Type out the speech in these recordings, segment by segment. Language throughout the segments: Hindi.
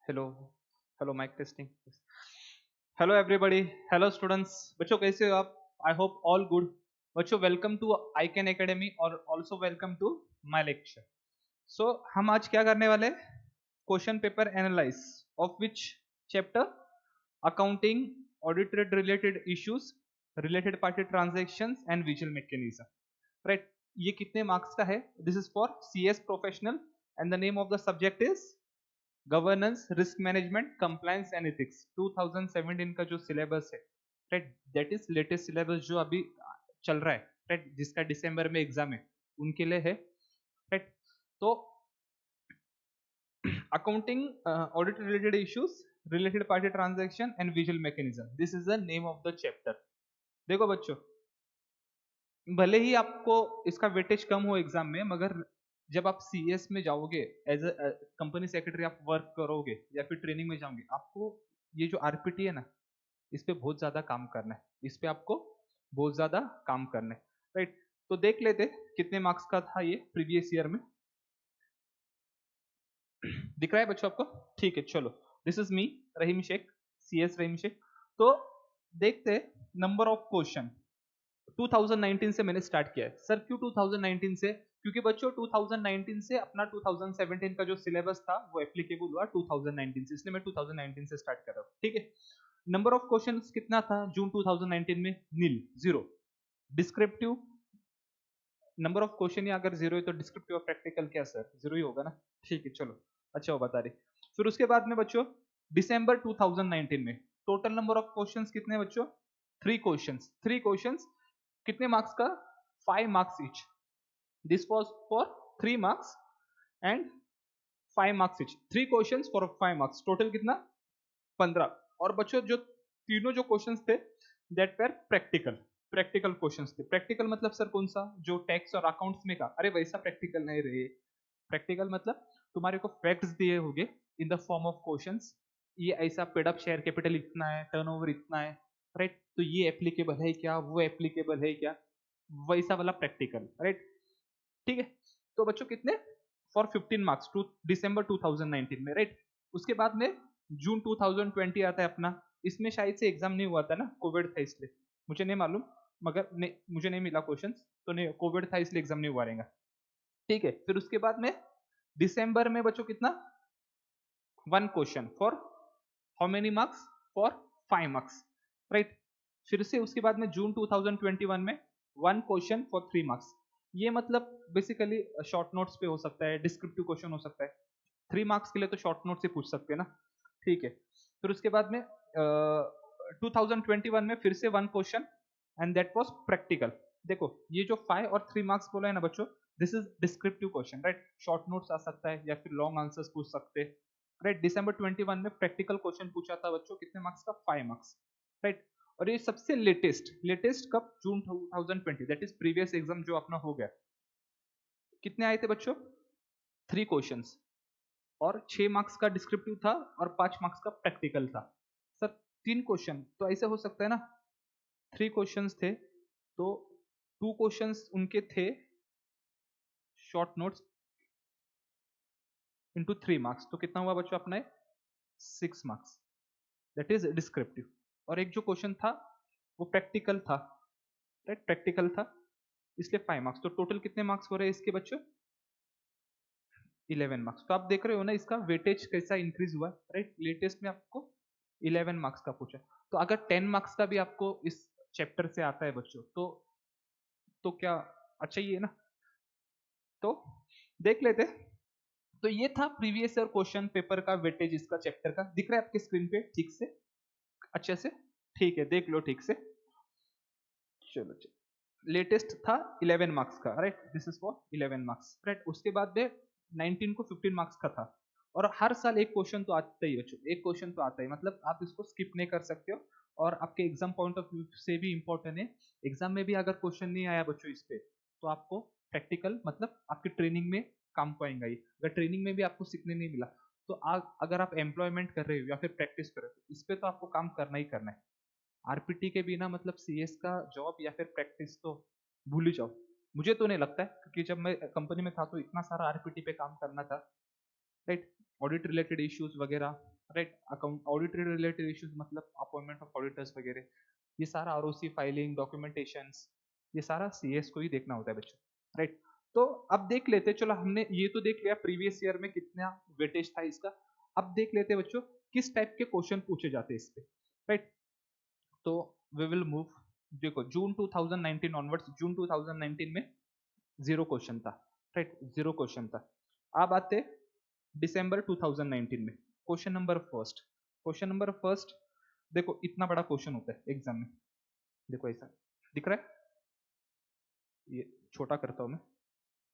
Hello hello mic testing. Hello everybody, hello students. बच्चों कैसे हो आप? I hope all good. बच्चों welcome to I can academy और also welcome to my lecture. So हम आज क्या करने वाले? Question paper analyse of which chapter? Accounting, audited related issues, related party transactions and visual mechanism. Right, ये कितने मार्क्स का है? This is for CS professional and the name of the subject is governance, risk management, compliance and ethics. 2017 का जो सिलेबस है, right, that is latest syllabus जो अभी चल रहा है, राइट, जिसका दिसंबर में एग्जाम है उनके लिए है, राइट। तो accounting, audit related issues, related party transaction and visual mechanism, this is the name of the chapter. देखो बच्चों, भले ही आपको इसका वेटेज कम हो एग्जाम में, मगर जब आप सीएस में जाओगे, एज अ कंपनी सेक्रेटरी आप वर्क करोगे या फिर ट्रेनिंग में जाओगे, आपको ये जो आरपीटी है ना, इस पे बहुत ज्यादा काम करना है, इस पे आपको बहुत ज्यादा काम करना है, राइट। तो देख लेते कितने मार्क्स का था ये प्रीवियस ईयर में। दिख रहा है बच्चों आपको? ठीक है, चलो। This is me, Rahim Shaikh, CS Rahim Shaikh. तो देखते नंबर ऑफ क्वेश्चन। 2019 से मैंने स्टार्ट किया है। सर क्यों 2019 से? क्योंकि बच्चों 2019 से अपना 2017 का जो सिलेबस था वो एप्लीकेबल हुआ 2019 से, इसलिए मैं 2019 से स्टार्ट कर रहा हूँ, ठीक है। नंबर ऑफ क्वेश्चंस कितना था जून 2019 में? Nil, zero. Descriptive number of question ही अगर जीरो है तो डिस्क्रिप्टिव और प्रैक्टिकल क्या सर? जीरो ही होगा ना, ठीक है, चलो। अच्छा वो बता रही। फिर उसके बाद में बच्चों दिसंबर 2019 में टोटल नंबर ऑफ क्वेश्चंस कितने बच्चों? Three questions. कितने मार्क्स का? 5 marks each. This was for 3 marks and 5 marks each. Three questions for 5 marks, total कितना? 15। और बच्चों जो तीनों जो क्वेश्चंस थे that were practical. Practical questions थे। प्रैक्टिकल मतलब सर कौन सा? जो टैक्स और अकाउंट्स में का? अरे वैसा प्रैक्टिकल नहीं रहे। प्रैक्टिकल मतलब तुम्हारे को फैक्ट्स दिए होंगे in the form of questions. ये ऐसा पेड अप शेयर कैपिटल इतना है, टर्नओवर इतना है, राइट, तो ये एप्लीकेबल है क्या, वो एप्लीकेबल है क्या, वैसा वाला प्रैक्टिकल, राइट, ठीक है। तो बच्चों कितने? फॉर 15 मार्क्स टू दिसंबर 2019 में, राइट। उसके बाद में जून 2020 आता है अपना। इसमें शायद से एग्जाम नहीं हुआ था ना, कोविड था इसलिए, मुझे नहीं मालूम, मगर मुझे नहीं मिला क्वेश्चन, तो नहीं, कोविड था इसलिए एग्जाम नहीं हुआ रहेगा, ठीक है। फिर उसके बाद में दिसंबर में बच्चों कितना? 1 question for how many marks? For 5 marks, right. फिर से उसके बाद में जून 2021 में 1 क्वेश्चन फॉर 3 मार्क्स। ये मतलब बेसिकली शॉर्ट नोट्स पे हो सकता है, डिस्क्रिप्टिव क्वेश्चन हो सकता है। 3 मार्क्स के लिए तो शॉर्ट नोट से पूछ सकते हैं ना, ठीक है। फिर उसके बाद में 2021 में फिर से 1 question and that was practical. देखो ये जो 5 और 3 मार्क्स बोला है ना बच्चों, this is descriptive question, right. Short notes आ सकता है या फिर लॉन्ग आंसर्स पूछ सकते हैं, राइट। दिसंबर 21 में प्रैक्टिकल क्वेश्चन पूछा था बच्चों, कितने मार्क्स का? 5 मार्क्स, राइट। और ये सबसे लेटेस्ट, लेटेस्ट कब? जून 2020, दैट इज प्रीवियस एग्जाम जो अपना हो गया। कितने आए थे बच्चों? 3 क्वेश्चंस और 6 मार्क्स का डिस्क्रिप्टिव था और 5 मार्क्स का प्रैक्टिकल था। सर 3 क्वेश्चन तो ऐसे हो सकता है ना, 3 क्वेश्चंस थे तो 2 क्वेश्चंस उनके थे शॉर्ट नोट्स इंटू 3 मार्क्स, तो कितना हुआ बच्चों अपने? 6 मार्क्स, दैट इज डिस्क्रिप्टिव। और एक जो क्वेश्चन था वो प्रैक्टिकल था, राइट, प्रैक्टिकल था, इसलिए 5 मार्क्स। तो टोटल कितने मार्क्स हो रहे हैं इसके बच्चों? 11 मार्क्स। तो आप देख रहे हो ना इसका वेटेज कैसा इंक्रीज हुआ, राइट। लेटेस्ट में आपको 11 मार्क्स का पूछा, तो अगर 10 मार्क्स का भी आपको इस चैप्टर से आता है बच्चों, तो क्या अच्छा ही है ना। तो देख लेते। तो ये था प्रीवियस ईयर क्वेश्चन पेपर का वेटेज इसका चैप्टर का। दिख रहा है आपके स्क्रीन पे ठीक से, अच्छे से? ठीक है, देख लो ठीक से। चलो चलो, लेटेस्ट था 11 मार्क्स का, right, this is for 11 marks, right. उसके बाद में 19 को 15 मार्क्स का था। और हर साल एक क्वेश्चन तो आता ही बच्चों, एक क्वेश्चन तो आता ही, मतलब आप इसको स्किप नहीं कर सकते हो। और आपके एग्जाम पॉइंट ऑफ व्यू से भी इंपॉर्टेंट है। एग्जाम में भी अगर क्वेश्चन नहीं आया बच्चों इस पे, तो आपको प्रैक्टिकल मतलब आपकी ट्रेनिंग में काम को आएगा ये। अगर ट्रेनिंग में भी आपको सीखने नहीं मिला, तो अगर आप एम्प्लॉयमेंट कर रहे हो या फिर प्रैक्टिस कर रहे हो, इस पे तो आपको काम करना ही करना है। आरपीटी के बिना मतलब सीएस का जॉब या फिर प्रैक्टिस तो भूल ही जाओ। मुझे तो नहीं लगता है, क्योंकि जब मैं कंपनी में था तो इतना सारा आरपीटी पे काम करना था, राइट। ऑडिट रिलेटेड इश्यूज वगैरह, right, account auditor related issues मतलब अपॉइंटमेंट ऑफ ऑडिटर्स वगैरह, ये सारा आरओसी फाइलिंग डॉक्यूमेंटेशन, ये सारा सीएस को ही देखना होता है बच्चों, राइट। तो अब देख लेते, चलो हमने ये तो देख लिया प्रीवियस ईयर में कितना वेटेज था इसका। अब देख लेते बच्चों किस टाइप के क्वेश्चन पूछे जाते हैं इस पे, राइट। तो वी विल मूव, देखो जून 2019 ऑनवर्ड्स, जून 2019 में जीरो क्वेश्चन था, राइट, जीरो क्वेश्चन था। अब आते दिसंबर 2019 में, question number first, question number first, देखो इतना बड़ा क्वेश्चन होता है एग्जाम में, देखो ऐसा दिख रहा है, ये छोटा करता हूं मैं,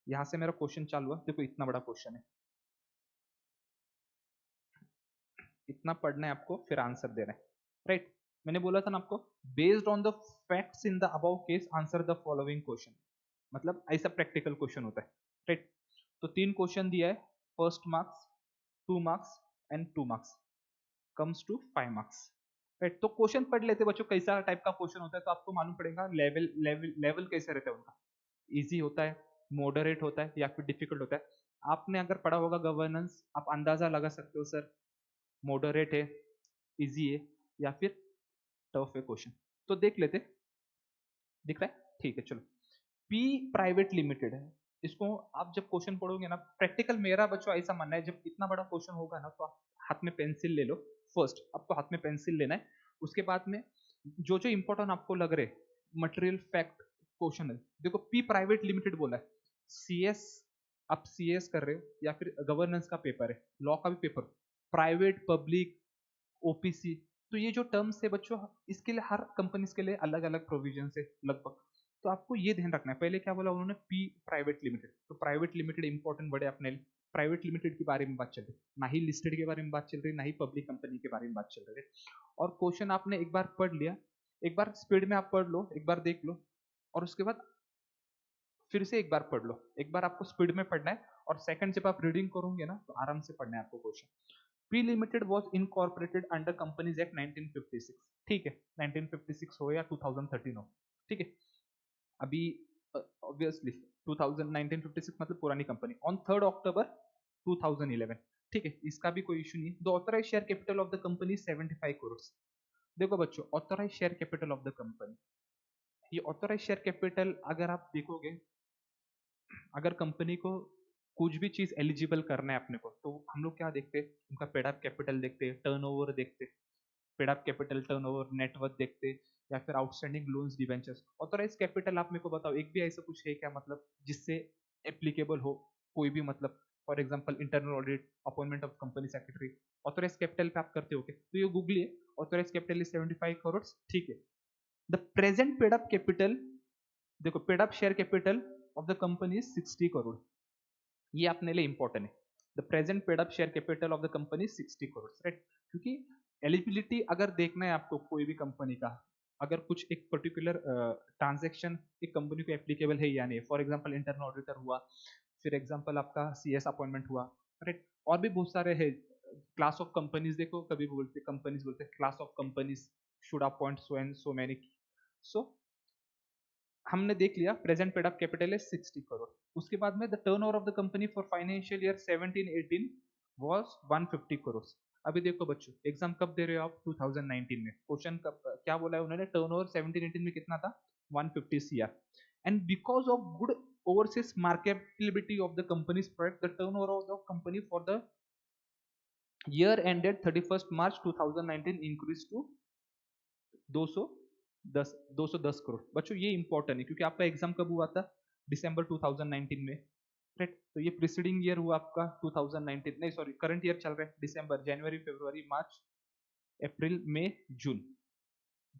यहां से मेरा क्वेश्चन चालू हुआ, देखो इतना बड़ा क्वेश्चन है, इतना पढ़ना है आपको, फिर आंसर देना है, राइट। मैंने बोला था ना आपको, based on the facts in the above case answer the following question, मतलब ऐसा प्रैक्टिकल क्वेश्चन होता है, राइट। तो तीन क्वेश्चन दिया है, first marks, 2 marks and 2 marks, comes to 5 marks, right. तो क्वेश्चन पढ़ लेते बच्चों, कैसा टाइप का क्वेश्चन होता है, तो आपको मालूम पड़ेगा लेवल लेवल लेवल कैसे रहता है उनका, इजी होता है, मॉडरेट होता है, या फिर डिफिकल्ट होता है। आपने अगर पढ़ा होगा गवर्नेंस, आप अंदाजा लगा सकते हो सर मॉडरेट है, इजी है, या फिर टफ है क्वेश्चन। तो देख लेते, दिख रहा है, ठीक है चलो। पी प्राइवेट लिमिटेड है, इसको आप जब क्वेश्चन पढ़ोगे ना प्रैक्टिकल, मेरा बच्चों ऐसा मानना है, जब इतना बड़ा क्वेश्चन होगा ना तो आप हाथ में पेंसिल ले लो, फर्स्ट आपको हाथ में पेंसिल लेना है, उसके बाद में जो जो इंपॉर्टेंट आपको लग रहे मटेरियल फैक्ट क्वेश्चन है, देखो पी प्राइवेट लिमिटेड बोला है, सीएस, आप सीएस कर रहे हो या फिर गवर्नेंस का पेपर है, लॉ का भी पेपर, प्राइवेट पब्लिक ओपीसी, तो ये जो टर्म्स है बच्चों, इसके लिए हर कंपनीज के लिए अलग अलग प्रोविजन है लगभग। तो आपको ये ध्यान रखना है, पहले क्या बोला उन्होंने, पी प्राइवेट लिमिटेड, तो प्राइवेट लिमिटेड इंपॉर्टेंट वर्ड है अपने लिए, प्राइवेट लिमिटेड के बारे में बात चल रही, ना ही लिस्टेड के बारे में बात चल रही, ना ही पब्लिक कंपनी के बारे में बात चल रही है। और क्वेश्चन आपने एक बार पढ़ लिया, एक बार स्पीड में आप पढ़ लो, एक बार देख लो, और उसके बाद फिर से एक बार पढ़ लो, एक बार आपको स्पीड में पढ़ना है, और सेकंड जब आप रीडिंग करोगे ना तो आराम से पढ़ना है आपको question. P limited was incorporated under companies act 1956, ठीक है, 1956 हो या 2013 हो, ठीक है। अभी ऑब्वियसली 2000 1956 मतलब पुरानी कंपनी, ऑन 3 अक्टूबर 2011, ठीक है, इसका भी कोई इशू नहीं है। The authorise share capital of the company 75 crore. देखो बच्चों, authorise share capital of the company, ये ऑथराइज शेयर कैपिटल अगर आप देखोगे, अगर कंपनी को कुछ भी चीज एलिजिबल करना है अपने को, तो हम लोग क्या देखते हैं, उनका पेड अप कैपिटल देखते हैं, टर्नओवर देखते हैं, paid up capital, turnover, net worth देखते हैं, या फिर outstanding loans debentures. Authorise capital आप मेरे को बताओ, एक भी ऐसा कुछ है क्या मतलब जिससे एप्लीकेबल हो कोई भी, मतलब for example internal audit, appointment of company secretary, authorise capital पे आप करते हो क्या, तो ये Google, authorise capital is 75 crore, ठीक है। The present paid up capital, देखो paid up share capital of the company is 60 crore, ये अपने लिए इंपॉर्टेंट है। The present paid up share capital of the company 60 crore, right. क्योंकि एलिजिबिलिटी अगर देखना है आपको कोई भी कंपनी का, अगर कुछ एक पर्टिकुलर ट्रांजेक्शन एक कंपनी को एप्लीकेबल है या नहीं, फॉर एग्जांपल इंटरनल ऑडिटर हुआ, फिर एग्जांपल आपका सीएस अपॉइंटमेंट हुआ, राइट, और भी बहुत सारे है, क्लास ऑफ कंपनीज, देखो कभी बोलते कंपनीज बोलते class of companies should appoint so and so many, so हमने देख लिया प्रेजेंट पेड अप कैपिटल है 60 करोड़। उसके बाद में the turnover of the company for financial year 17-18 was 150 crore. अभी देखो बच्चों, एग्जाम कब दे रहे हो आप, 2019 में, क्वेश्चन कब क्या बोला है उन्होंने, टर्नओवर 17-18 में कितना था, 150 CR, and because of good overseas marketability of the companies product, the turnover of the company for the year ended 31 March 2019 increase to 210 crore. बच्चों ये इंपॉर्टेंट है क्योंकि आपका एग्जाम कब हुआ था, दिसंबर 2019 में, राइट। तो ये प्रीसीडिंग ईयर हुआ आपका 2019, नहीं सॉरी करंट ईयर चल रहा है, दिसंबर, जनवरी, फरवरी, मार्च, अप्रैल, मई, जून,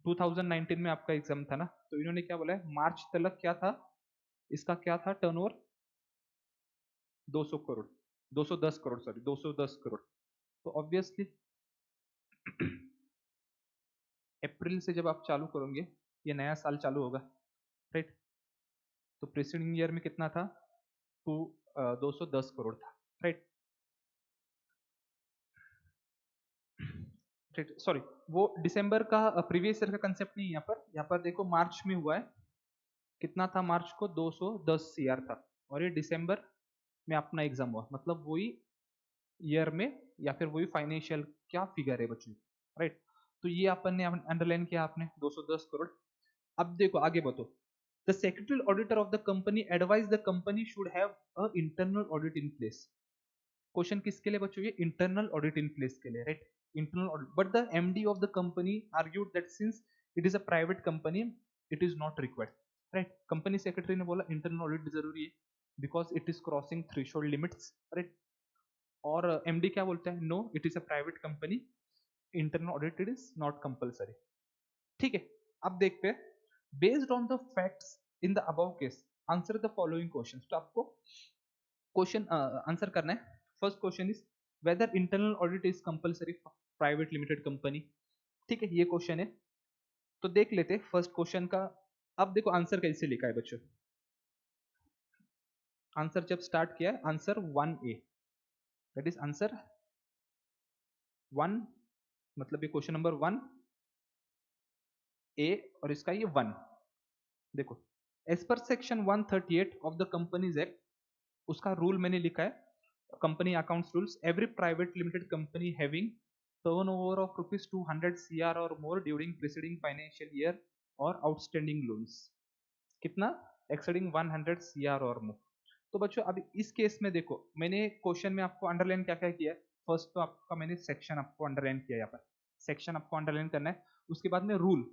2019 में आपका एग्जाम था ना। तो इन्होंने क्या बोला है, मार्च तक क्या था, इसका क्या था टर्नओवर, 200 करोड़, 210 करोड़, सॉरी 210 करोड़। तो ऑब्वियसली अप्रैल से जब आप चालू करोगे, ये नया साल चालू होगा, राइट, तो प्रीसीडिंग ईयर में कितना था, 210 करोड़ था, राइट, राइट, सॉरी वो दिसंबर का प्रीवियस ईयर का कंसेप्ट नहीं, यहाँ पर देखो मार्च में हुआ है, कितना था मार्च को, 210 CR था, और ये दिसंबर में अपना एग्जाम हुआ, मतलब वही ईयर में या फिर वही फाइनेंशियल क्या फिगर है बच्चों, राइट। तो ये अपन ने अंडरलाइन किया आपने 210 करोड़। अब देखो आगे बताओ, the secretary auditor of the company advise the company should have a internal audit in place. Question किसके लिए बच्चों, ये इंटरनल ऑडिट इन प्लेस के लिए, right. Internal audit, but the MD of the company argued that since it is a private company it is not required, right. Company secretary ने बोला इंटरनल ऑडिट जरूरी है because it is crossing threshold limits, right. और एमडी क्या बोलता है, no it is a private company, internal audit it is not compulsory. ठीक है, अब देखते हैं, based on the facts in the above case answer the following questions. तो आपको क्वेश्चन आंसर करना है। First question is whether internal audit is compulsory for private limited company. ठीक है, ये क्वेश्चन है। तो देख लेते फर्स्ट क्वेश्चन का। अब देखो आंसर कैसे लिखा है बच्चों। आंसर जब स्टार्ट किया है, answer 1A, that is answer 1, मतलब ये क्वेश्चन नंबर 1A और इसका ये 1। देखो, as per section 138 of the companies act, उसका रूल मैंने लिखा है, company accounts rules, every private limited company having turnover of rupees 200 CR or more during preceding financial year or outstanding loans, कितना, exceeding 100 CR और more। तो बच्चों अब इस केस में देखो, मैंने क्वेश्चन में आपको अंडरलाइन क्या क्या किया है। फर्स्ट तो आपका मैंने सेक्शन आपको अंडरलाइन किया, यहाँ पर सेक्शन आपको अंडरलाइन करना है। उसके बाद में रूल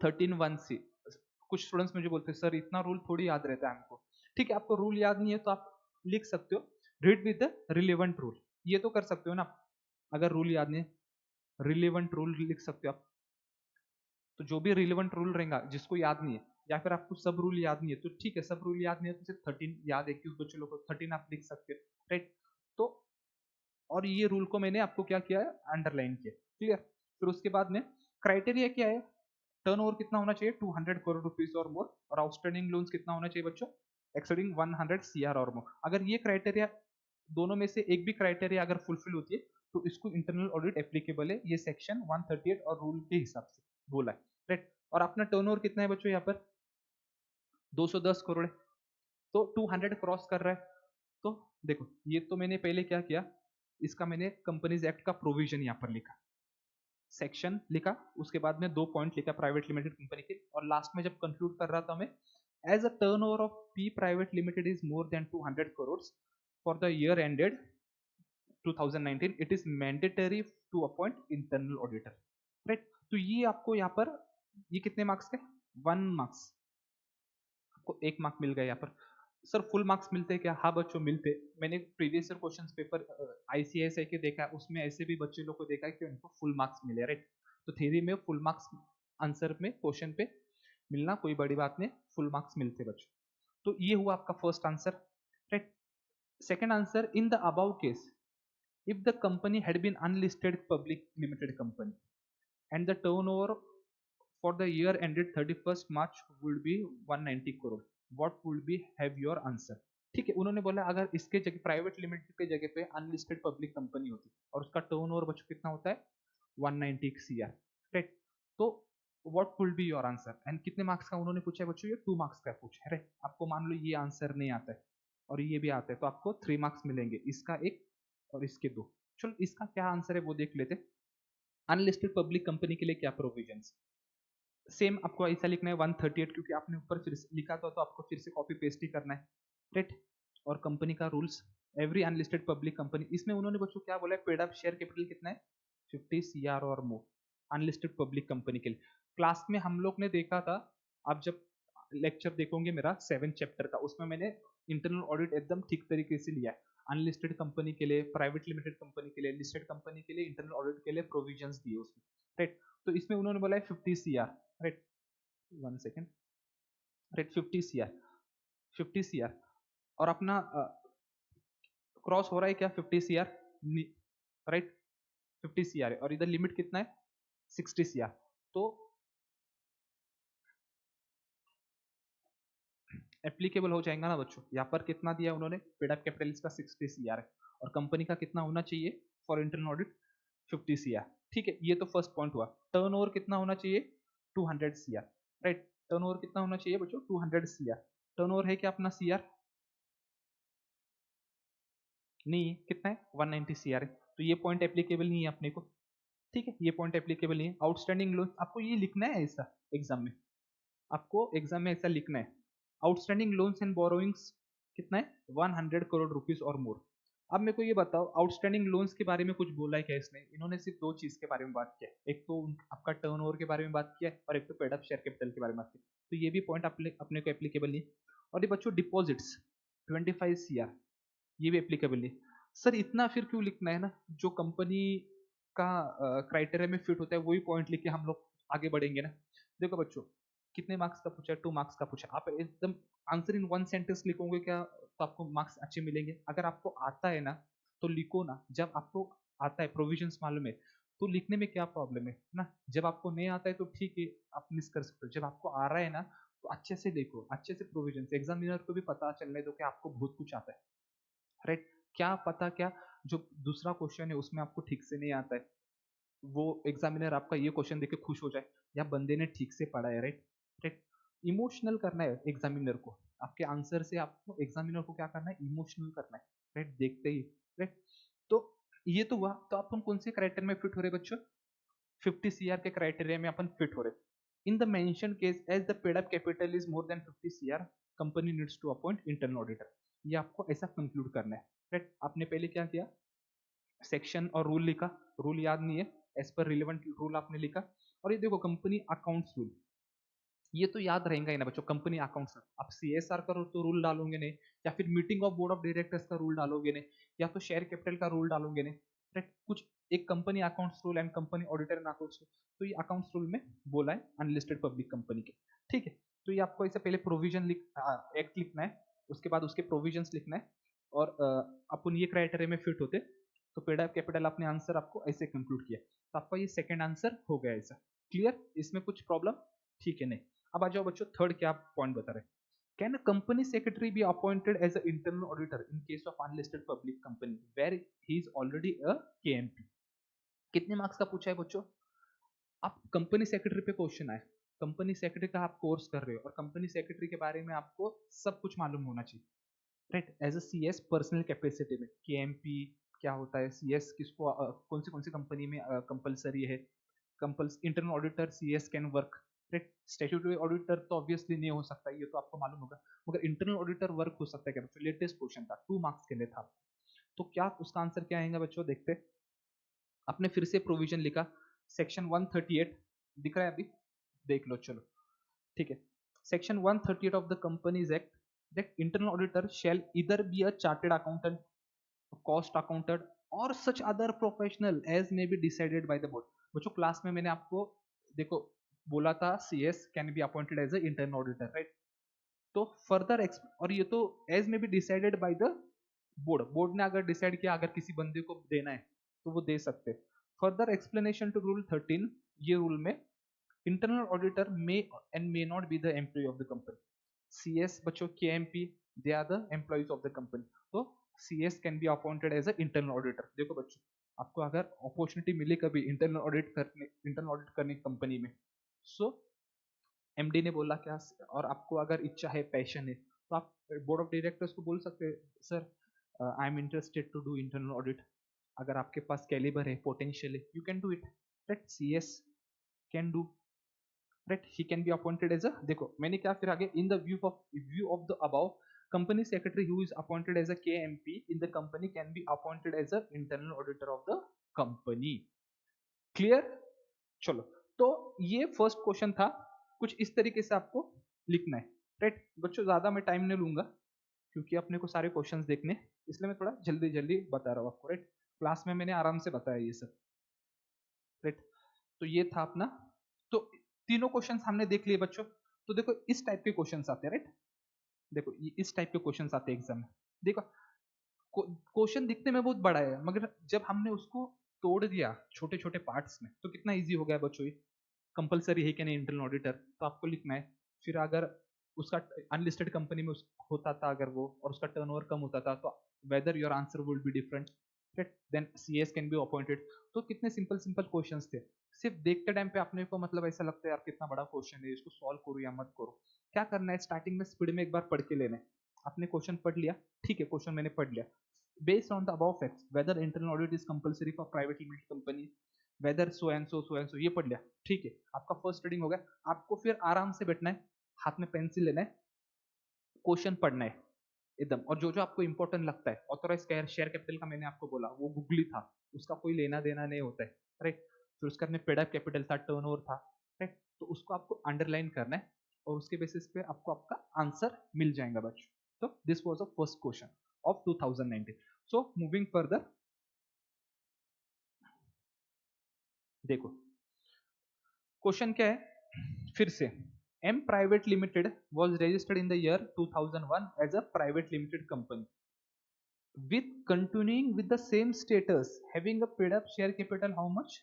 13(1)(c। कुछ स्टूडेंट्स मुझे बोलते हैं सर इतना रूल थोड़ी याद रहता है हमको। ठीक है, आपको रूल याद नहीं है तो आप लिख सकते हो read with the relevant rule, ये तो कर सकते हो ना। अगर रूल याद नहीं है रिलेवेंट रूल लिख सकते हो आप। तो जो भी रिलेवेंट रूल रहेगा जिसको याद नहीं है, या फिर आपको सब रूल याद नहीं है तो ठीक है, सब रूल याद नहीं है तो सिर्फ 13 याद है, क्यों बच्चों लोग 13 आप लिख सकते हो, राइट। तो और ये रूल को मैंने आपको क्या किया है, अंडरलाइन किया, क्लियर। फिर उसके बाद में क्राइटेरिया क्या है, टर्नओवर कितना होना चाहिए 200 करोड़ रुपीस और मोर, और आउटस्टैंडिंग लोन्स कितना होना चाहिए बच्चों, एक्सीडिंग 100 CR और मोर। अगर ये क्राइटेरिया दोनों में से एक भी क्राइटेरिया अगर फुलफिल होती है तो इसको इंटरनल ऑडिट एप्लीकेबल है, ये सेक्शन 138 और रूल के हिसाब से बोला है, राइट। और अपना टर्नओवर कितना है बच्चों, यहाँ पर 210 करोड़ है, तो 200 क्रॉस कर रहा है। तो देखो ये तो मैंने पहले क्या किया, इसका मैंने कंपनीज एक्ट का प्रोविजन यहाँ पर लिखा, सेक्शन लिखा, उसके बाद में 2 पॉइंट लिखा प्राइवेट लिमिटेड कंपनी के, और लास्ट में जब कंक्लूड कर रहा था मैं, as a turnover of P private limited is more than 200 crore for the year ended 2019 it is mandatory to appoint internal auditor, right. तो ये आपको यहाँ पर ये कितने मार्क्स के, 1 मार्क्स, आपको 1 मार्क मिल गया यहाँ पर। सर फुल मार्क्स मिलते हैं क्या, हाँ बच्चों मिलते। मैंने previous year question paper ICSI के देखा है, उसमें ऐसे भी बच्चे लोग को देखा है कि उनको फुल मार्क्स मिले, राइट। तो थ्योरी में फुल मार्क्स आंसर में क्वेश्चन पे मिलना कोई बड़ी बात नहीं, फुल मार्क्स मिलते बच्चों। तो ये हुआ आपका first answer, right. Second answer, in the above case if the company had been unlisted public limited company and the turnover for the year ended 31st March would be 190 crore, what would be have your answer। ठीक है, उन्होंने बोला अगर इसके जगह प्राइवेट लिमिटेड के जगह पे अनलिस्टेड पब्लिक कंपनी होती और उसका टर्नओवर बच्चों कितना होता है 190 CR, राइट। तो what will be your answer, and कितने मार्क्स का उन्होंने पूछा है बच्चों, ये 2 मार्क्स का पूछा है, राइट। आपको मान लो ये आंसर नहीं आता है और ये भी आता है तो आपको 3 मार्क्स मिलेंगे, इसका एक और इसके 2। चलो इसका क्या आंसर है वो देख लेते। अनलिस्टेड पब्लिक कंपनी के लिए क्या प्रोविजंस, सेम आपको ऐसा लिखना है 138, क्योंकि आपने ऊपर फिर लिखा था तो आपको फिर से कॉपी पेस्ट ही करना है, राइट। और कंपनी का rules, every unlisted public company, इसमें उन्होंने बच्चों क्या बोला है, पेड अप शेयर कैपिटल कितना है 50 CR और मोर अनलिस्टेड पब्लिक कंपनी के लिए। क्लास में हम लोग ने देखा था, आप जब लेक्चर देखोगे मेरा 7 चैप्टर का, उसमें मैंने इंटरनल ऑडिट एकदम ठीक तरीके से लिया है, अनलिस्टेड कंपनी के लिए, प्राइवेट लिमिटेड कंपनी के लिए, लिस्टेड कंपनी के लिए, इंटरनल ऑडिट के लिए प्रोविजंस दिए उसमें, राइट। तो इसमें उन्होंने बोला है 50 CR, right, 1 second, right, 50 CR, 50 CR, और अपना क्रॉस हो रहा है क्या 50 CR, राइट, 50 CR है, और इधर लिमिट कितना है 60 CR। तो एप्लीकेबल हो जाएगा ना बच्चों, यहाँ पर कितना दिया उन्होंने, पेड अप कैपिटल इसका 60 CR है, और कंपनी का कितना होना चाहिए फॉर इंटरनल ऑडिट 50 CR, ठीक है। ये तो फर्स्ट पॉइंट हुआ। टर्नओवर कितना होना चाहिए 200 CR, राइट। टर्नओवर कितना होना चाहिए बच्चों 200 CR। टर्नओवर है क्या अपना CR, नहीं है, कितना है 190 सीआर है, तो ये पॉइंट एप्लीकेबल नहीं है अपने को, ठीक है, ये पॉइंट एप्लीकेबल नहीं है। आउटस्टैंडिंग लोन आपको ये लिखना है ऐसा एग्जाम में, आपको एग्जाम में ऐसा लिखना है, आउटस्टैंडिंग लोन्स एंड बोरोइंग्स कितना है 100 करोड़ रुपीस और मोर। अब मेरे को ये बताओ आउटस्टैंडिंग लोन्स के बारे में कुछ बोला है क्या इसने, इन्होंने सिर्फ दो चीज के बारे में बात किया है, एक तो आपका टर्नओवर के बारे में बात किया है और एक तो पेड अप शेयर कैपिटल के बारे में बात किया, तो ये भी पॉइंट अपने को एप्लीकेबल नहीं। और ये बच्चों डिपॉजिट्स 25 सीआर, ये भी एप्लीकेबल नहीं। सर इतना फिर क्यों लिखना है ना, जो कंपनी का क्राइटेरिया में फिट होता है वही पॉइंट लिख के हम लोग आगे बढ़ेंगे ना। देखो बच्चों कितने मार्क्स का पूछा है, 2 मार्क्स का पूछा, आप एकदम आंसर इन 1 सेंटेंस लिखोगे क्या तो आपको मार्क्स अच्छे मिलेंगे। अगर आपको आता है ना तो लिखो ना, जब आपको आता है प्रोविजंस मालूम है तो लिखने में क्या प्रॉब्लम है ना। जब आपको नहीं आता है तो ठीक है आप मिस कर सकते हो, जब आपको आ रहा है ना तो अच्छे से देखो, अच्छे से प्रोविजन, एग्जामिनर को भी पता चलने दो कि आपको बहुत कुछ आता है, राइट। क्या पता क्या जो दूसरा क्वेश्चन है उसमें आपको ठीक से नहीं आता है, वो एग्जामिनर आपका ये क्वेश्चन देख के खुश हो जाए या बंदे ने ठीक से पढ़ा है, राइट राइट। इमोशनल करना है एग्जामिनर को, आपके आंसर से आपको एग्जामिनर को क्या करना है, इमोशनल करना है, राइट, देखते ही, राइट। तो ये तो हुआ, तो अपन कौन से क्राइटेरिया में फिट हो रहे बच्चों, 50 सीआर के क्राइटेरिया में अपन फिट हो रहे। In the mention case as the paid up capital is more than 50 CR company needs to appoint internal auditor, ये आपको ऐसा कंक्लूड करना है, राइट। आपने पहले क्या किया, सेक्शन और रूल लिखा, रूल याद नहीं है, एज पर रिलेवेंट रूल आपने लिखा, और ये देखो कंपनी अकाउंट्स रूल, ये तो याद रहेगा ही ना बच्चों, कंपनी अकाउंट्स, आप सीएसआर का तो रूल डालोगे नहीं, या फिर meeting of board of directors का रूल डालोगे नहीं, या तो शेयर कैपिटल का रूल डालोगे नहीं, राइट। कुछ एक company accounts rule and company auditor and accounts rule, तो ये अकाउंट्स रूल में बोला है अनलिस्टेड पब्लिक कंपनी के, ठीक है। तो ये आपको ऐसे पहले प्रोविजन एक्ट लिखना है, उसके बाद उसके प्रोविजंस लिखना है, और अपन ये क्राइटेरिया में फिट होते तो पेड अप कैपिटल अपने आंसर आपको ऐसे कंक्लूड किया, तो आपका ये सेकंड आंसर हो गया ऐसा, क्लियर, इसमें कुछ प्रॉब्लम, ठीक है नहीं। अब आ जाओ बच्चों थर्ड क्या पॉइंट बता रहे, can a company secretary be appointed as a internal auditor in case of unlisted public company where he is already a KMP. कितने मार्क्स का पूछा है बच्चों, आप कंपनी सेक्रेटरी पे क्वेश्चन आए, कंपनी सेक्रेटरी का आप कोर्स कर रहे हो और कंपनी सेक्रेटरी के बारे में आपको सब कुछ मालूम होना चाहिए, right. As a CS personal capacity में केएमपी क्या होता है, सीएस किसको कौन सी कंपनी में कंपलसरी है, compulse internal auditor CS can work, right. Statutory auditor तो ऑब्वियसली नहीं हो सकता, ये तो आपको मालूम होगा, मगर इंटरनल ऑडिटर वर्क हो सकता है क्या बच्चों, लेटेस्ट क्वेश्चन था 2 मार्क्स के लिए था। तो क्या उसका आंसर क्या आएगा बच्चों, देखते, आपने फिर से प्रोविजन लिखा, सेक्शन 138 दिख रहा है अभी, देख लो चलो, ठीक है। Section 138 of the companies act, that internal auditor shall either be a chartered accountant, cost accountant और such other professional as may be decided by the board. बच्चों क्लास में मैंने आपको देखो बोला था CS can be appointed as a internal auditor, right. तो फर्दर और ये तो as may be decided by the board, board ने अगर डिसाइड किया अगर किसी बंदे को देना है तो वो दे सकते। फर्दर एक्सप्लेनेशन टू रूल 13, ये रूल में internal auditor may and may not be the employ of the company, CS बच्चों KMP they are the employees of the company, तो CS can be appointed as a internal auditor. देखो बच्चों आपको अगर अपॉर्चुनिटी मिले कभी इंटरनल ऑडिट करने की कंपनी में, सो एमडी ने बोला क्या, और आपको अगर इच्छा है पैशन है तो आप बोर्ड ऑफ डायरेक्टर्स को बोल सकते हैं sir I am interested to do internal audit, अगर आपके पास कैलिबर है पोटेंशियल है you can do it, right. CS can do, right, he can be appointed as a, देखो मैंने क्या फिर आगे, in the view of the above company secretary who is appointed as a KMP in the company can be appointed as a internal auditor of the company, clear. चलो तो ये फर्स्ट क्वेश्चन था, कुछ इस तरीके से आपको लिखना है, राइट। बच्चों ज्यादा मैं टाइम नहीं लूंगा क्योंकि अपने को सारे क्वेश्चंस देखने, इसलिए मैं थोड़ा जल्दी जल्दी बता रहा हूँ आपको, राइट। क्लास में मैंने आराम से बताया ये सब, राइट। तो ये था अपना, तो तीनों क्वेश्चंस हमने देख लिए बच्चों। तो देखो इस टाइप के क्वेश्चंस आते हैं, राइट, देखो ये इस टाइप के क्वेश्चंस आते हैं एग्जाम में। देखो क्वेश्चन दिखने में बहुत बड़ा है मगर जब हमने उसको तोड़ दिया छोटे छोटे पार्ट्स में तो कितना इजी हो गया बच्चों ये। कंपलसरी है कि नहीं इंटरनल ऑडिटर, तो आपको लिखना है, फिर अगर उसका अनलिस्टेड कंपनी में होता था अगर वो और उसका टर्नओवर कम होता था तो whether your answer would be different, then CS can be appointed. तो कितने सिंपल सिंपल क्वेश्चंस थे, सिर्फ देखते टाइम पे अपने को मतलब ऐसा लगता है यार कितना बड़ा क्वेश्चन है, इसको सॉल्व करो या मत करो। क्या करना है, स्टार्टिंग में स्पीड में एक बार पढ़ के लेना है, आपने क्वेश्चन पढ़ लिया, ठीक है क्वेश्चन मैंने पढ़ लिया, based on the above facts whether internal audit is compulsory for private limited company, whether so and so ये पढ़ लिया, ठीक है, आपका फर्स्ट रीडिंग हो गया। आपको फिर आराम से बैठना है, हाथ में पेंसिल लेना है, क्वेश्चन पढ़ना है एकदम, और जो जो आपको इंपॉर्टेंट लगता है, ऑथोराइज शेयर कैपिटल का मैंने आपको बोला वो गूगली था, उसका कोई लेना देना नहीं होता है, राइट। फिर उसका पेड अप कैपिटल था, टर्नओवर था, राइट। तो उसको आपको अंडरलाइन करना है और उसके बेसिस पे आपको आपका आंसर मिल जाएगा बच्चों। तो this was the first question of 2019। So moving further, देखो क्वेश्चन क्या है फिर से। M Private Limited was registered in the year 2001 as a private limited company with continuing with the same status having a paid up share capital how much।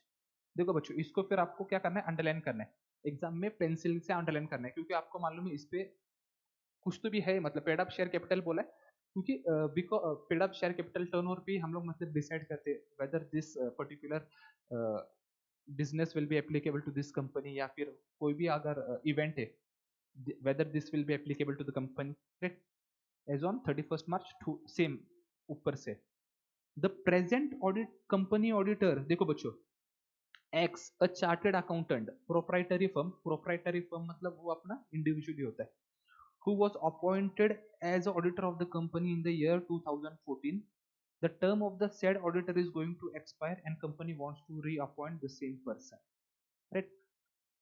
देखो बच्चों इसको फिर आपको क्या करना है, अंडरलाइन करना है, एग्जाम में पेंसिल से अंडरलाइन करना है, क्योंकि आपको मालूम है इस पे कुछ तो भी है, मतलब पेड अप शेयर कैपिटल बोला है, क्योंकि paid up share capital turnover पे हम लोग मतलब डिसाइड करते हैं whether this particular business will be applicable to this company, या फिर कोई भी अगर इवेंट है whether this will be applicable to the company, right. As on 31st March same ऊपर से the present audit company auditor, देखो बच्चों X a chartered accountant proprietary firm मतलब वो अपना इंडिविजुअली होता है, who was appointed as auditor of the company in the year 2014, the term of the said auditor is going to expire and company wants to reappoint the same person, right।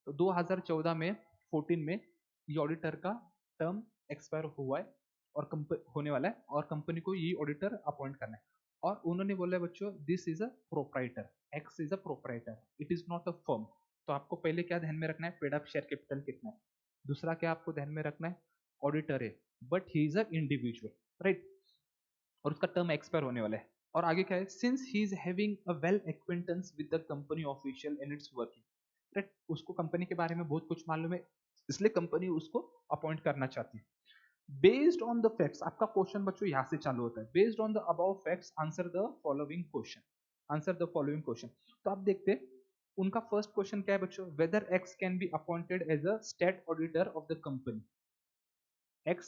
तो 2014 में 14 में ये ऑडिटर का टर्म एक्सपायर हुआ है और होने वाला है, और कंपनी को ये ऑडिटर अपॉइंट करना है, और उन्होंने बोला बच्चों this is a proprietor, x is a proprietor, it is not a firm. तो आपको पहले क्या ध्यान में रखना है, पेड अप शेयर कैपिटल कितना है, दूसरा क्या आपको ध्यान में रखना है, ऑडिटर है but he is a individual, right, और उसका टर्म एक्सपायर होने वाला है। और आगे क्या है, since he is having a well acquaintance with the company official and it's working, right, उसको कंपनी के बारे में बहुत कुछ मालूम है, इसलिए कंपनी उसको अपॉइंट करना चाहती है। बेस्ड ऑन द फैक्ट्स, आपका क्वेश्चन बच्चों यहां से चालू होता है, based on the above facts answer the following question, answer the following question. तो आप देखते हैं उनका फर्स्ट क्वेश्चन क्या है बच्चों, whether X can be appointed as a stat auditor of the company, X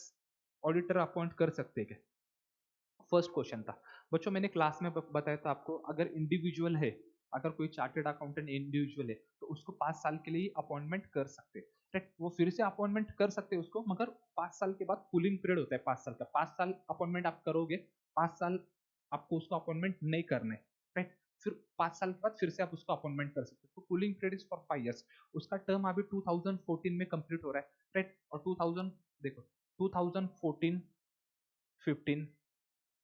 auditor appoint कर सकते हैं क्या, फर्स्ट क्वेश्चन था बच्चों। मैंने क्लास में बताया था आपको, अगर इंडिविजुअल है, अगर कोई चार्टेड अकाउंटेंट इंडिविजुअल है तो उसको 5 साल के लिए अपॉइंटमेंट कर सकते हैं, राइट। वो फिर से अपॉइंटमेंट कर सकते हैं उसको, मगर 5 साल के बाद कूलिंग पीरियड होता है 5 साल का, 5 साल अपॉइंटमेंट आप करोगे, 5 साल आपको उसको अपॉइंटमेंट नहीं करना है, राइट। फिर 5 साल के बाद फिर से आप उसको अपॉइंटमेंट कर सकते हो, तो cooling period is for 5 years। उसका टर्म अभी 2014 में कंप्लीट हो रहा है, राइट। और 2000 देखो 2014 15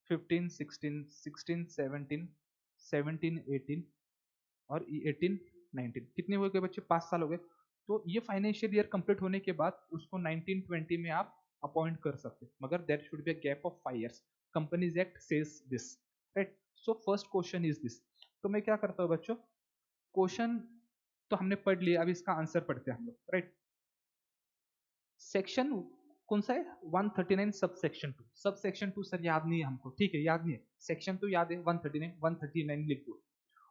15 16 16 17 17 18 और 18 19 कितने हो गए बच्चे, 5 साल हो गए। तो ये फाइनेंशियल ईयर कंप्लीट होने के बाद उसको 1920 में आप अपॉइंट कर सकते, मगर there should be a gap of 5 years, companies act says this, right. So first question is this. तो मैं क्या करता हूँ बच्चों, क्वेश्चन तो हमने पढ़ लिया, अब इसका आंसर पढ़ते हैं हम लोग, राइट। सेक्शन कौन सा है, 139 सब सेक्शन 2 सर याद नहीं है हमको, ठीक है याद नहीं है, सेक्शन 2 याद है, 139 लिख दो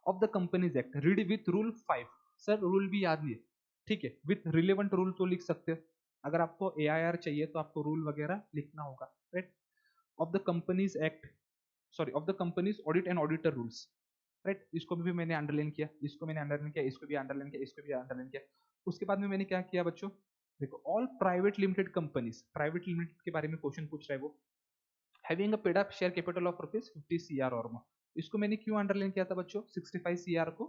of the companies act, read with rule 5, sir rule भी याद नहीं है, ठीक है, विथ रिलेवेंट रूल तो लिख सकते हो, अगर आपको AIR चाहिए तो आपको रूल वगैरह लिखना होगा, right. Of the companies act, sorry of the companies audit and auditor rules, right. इसको भी मैंने अंडरलाइन किया, इसको मैंने अंडरलाइन किया, इसको भी अंडरलाइन किया, इसको भी अंडरलाइन किया। उसके बाद में मैंने क्या किया बच्चों, देखो all private limited companies, private limited के बारे में क्वेश्चन पूछ रहा है वो, having a paid up share capital of ₹50 CR और मोर। इसको मैंने क्यों अंडरलाइन किया था बच्चों 65 CR को,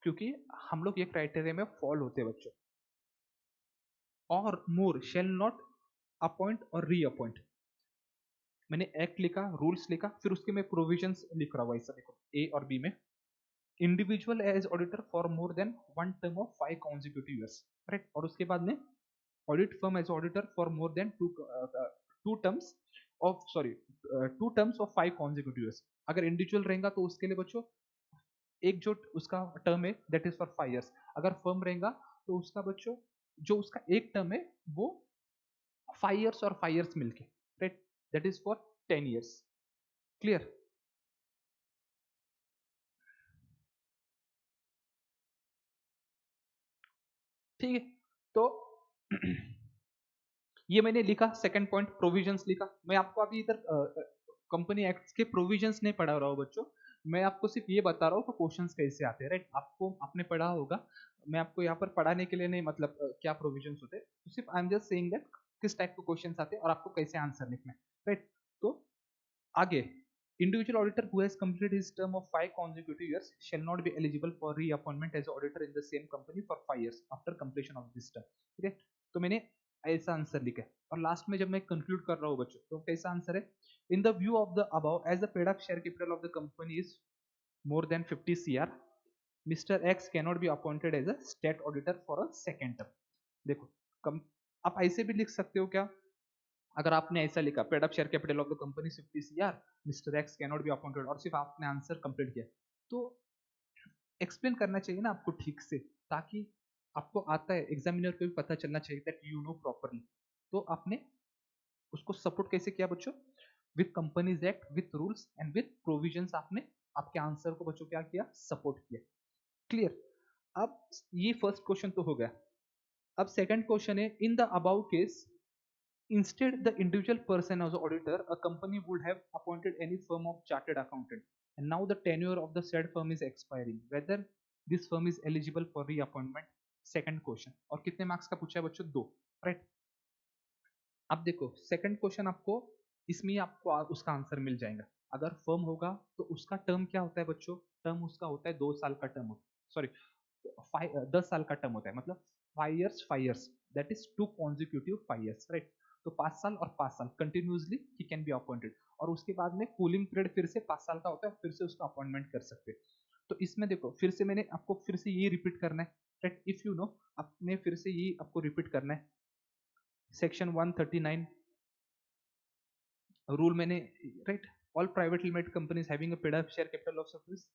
क्योंकि हम लोग ये क्राइटेरिया में फॉल होते हैं बच्चों। और मोर शेल नॉट अपॉइंट और रीअपॉइंट, मैंने एक्ट लिखा, रूल्स लिखा, फिर उसके मैं प्रोविजंस लिख रहा हूँ, ऐसा देखो ए और बी में, individual as auditor for more than 1 term of 5 consecutive years, right. और उसके बाद में audit firm as auditor for more than 2 terms of, sorry 2 terms of 5 consecutive years। अगर इंडिविजुअल रहेगा तो उसके लिए बच्चों एक जो उसका टर्म है दैट इज फॉर 5 years, अगर फर्म रहेगा तो उसका बच्चों जो उसका एक टर्म है वो 5 years और 5 years मिलके, right, that is for 10 years। Clear, ठीक है। तो ये मैंने लिखा सेकंड पॉइंट, प्रोविजंस लिखा। मैं आपको अभी इधर कंपनी एक्ट के प्रोविजंस नहीं पढ़ा रहा हूँ बच्चों, मैं आपको सिर्फ ये बता रहा हूँ कि क्वेश्चंस कैसे आते हैं, राइट। आपको आपने पढ़ा होगा, मैं आपको यहाँ पर पढ़ाने के लिए नहीं, मतलब क्या प्रोविजंस होते हैं, तो सिर्फ I am just saying that किस टाइप के क्वेश्चंस आते हैं और आपको कैसे आंसर लिखना है, राइट। तो आगे, individual auditor who has completed his term of 5 consecutive years shall not be eligible for reappointment as auditor in the same company for 5 years after completion of this term, ठीक है। तो मैंने ऐसा आंसर लिखा है, और लास्ट में जब मैं कंक्लूड कर रहा हूँ बच्चों, तो कैसा आंसर है, in the view of the above as the paid up share capital of the company is more than 50 CR, Mr. X cannot be appointed as a state auditor for a second term। देखो, कम आप ऐसे भी लिख सकते हो क्या, अगर आपने ऐसा लिखा paid up share capital of the company 50 CR, mister x can not be appointed, और सिर्फ आपने आंसर कंप्लीट किया, तो एक्सप्लेन करना चाहिए ना आपको ठीक से, ताकि आपको आता है, एग्जामिनर को भी पता चलना चाहिए दैट यू नो प्रॉपरली। तो आपने उसको सपोर्ट कैसे किया बच्चों, with companies act, with rules and with provisions, आपने आपके आंसर को बच्चों क्या किया, सपोर्ट किया। क्लियर। अब ये फर्स्ट क्वेश्चन तो हो गया। अब सेकंड क्वेश्चन है, in the above case instead the individual person as auditor, a company would have appointed any firm of chartered accountant, and now the tenure of the said firm is expiring, whether this firm is eligible for reappointment। Second question, और कितने मार्क्स का पूछा है बच्चों, 2, राइट। अब देखो सेकंड क्वेश्चन, आपको इसमें आपको उसका आंसर मिल जाएगा। अगर फर्म होगा तो उसका टर्म क्या होता है बच्चों, टर्म उसका होता है 2 साल का टर्म होता है, सॉरी 10 साल का टर्म होता है, मतलब 5 years, that is 2 consecutive 5 years, right. तो 5 साल और 5 साल continuously he can be appointed, और उसके बाद में कूलिंग पीरियड फिर से 5 साल का होता है, फिर से उसका अपॉइंटमेंट कर सकते हैं। तो इसमें देखो फिर से मैंने आपको फिर से ये रिपीट करना है, राइट। इफ यू नो, आपने फिर से ये आपको रिपीट करना है, सेक्शन 139 रूल मैंने, right, all private limited companies having a paid up share capital of service,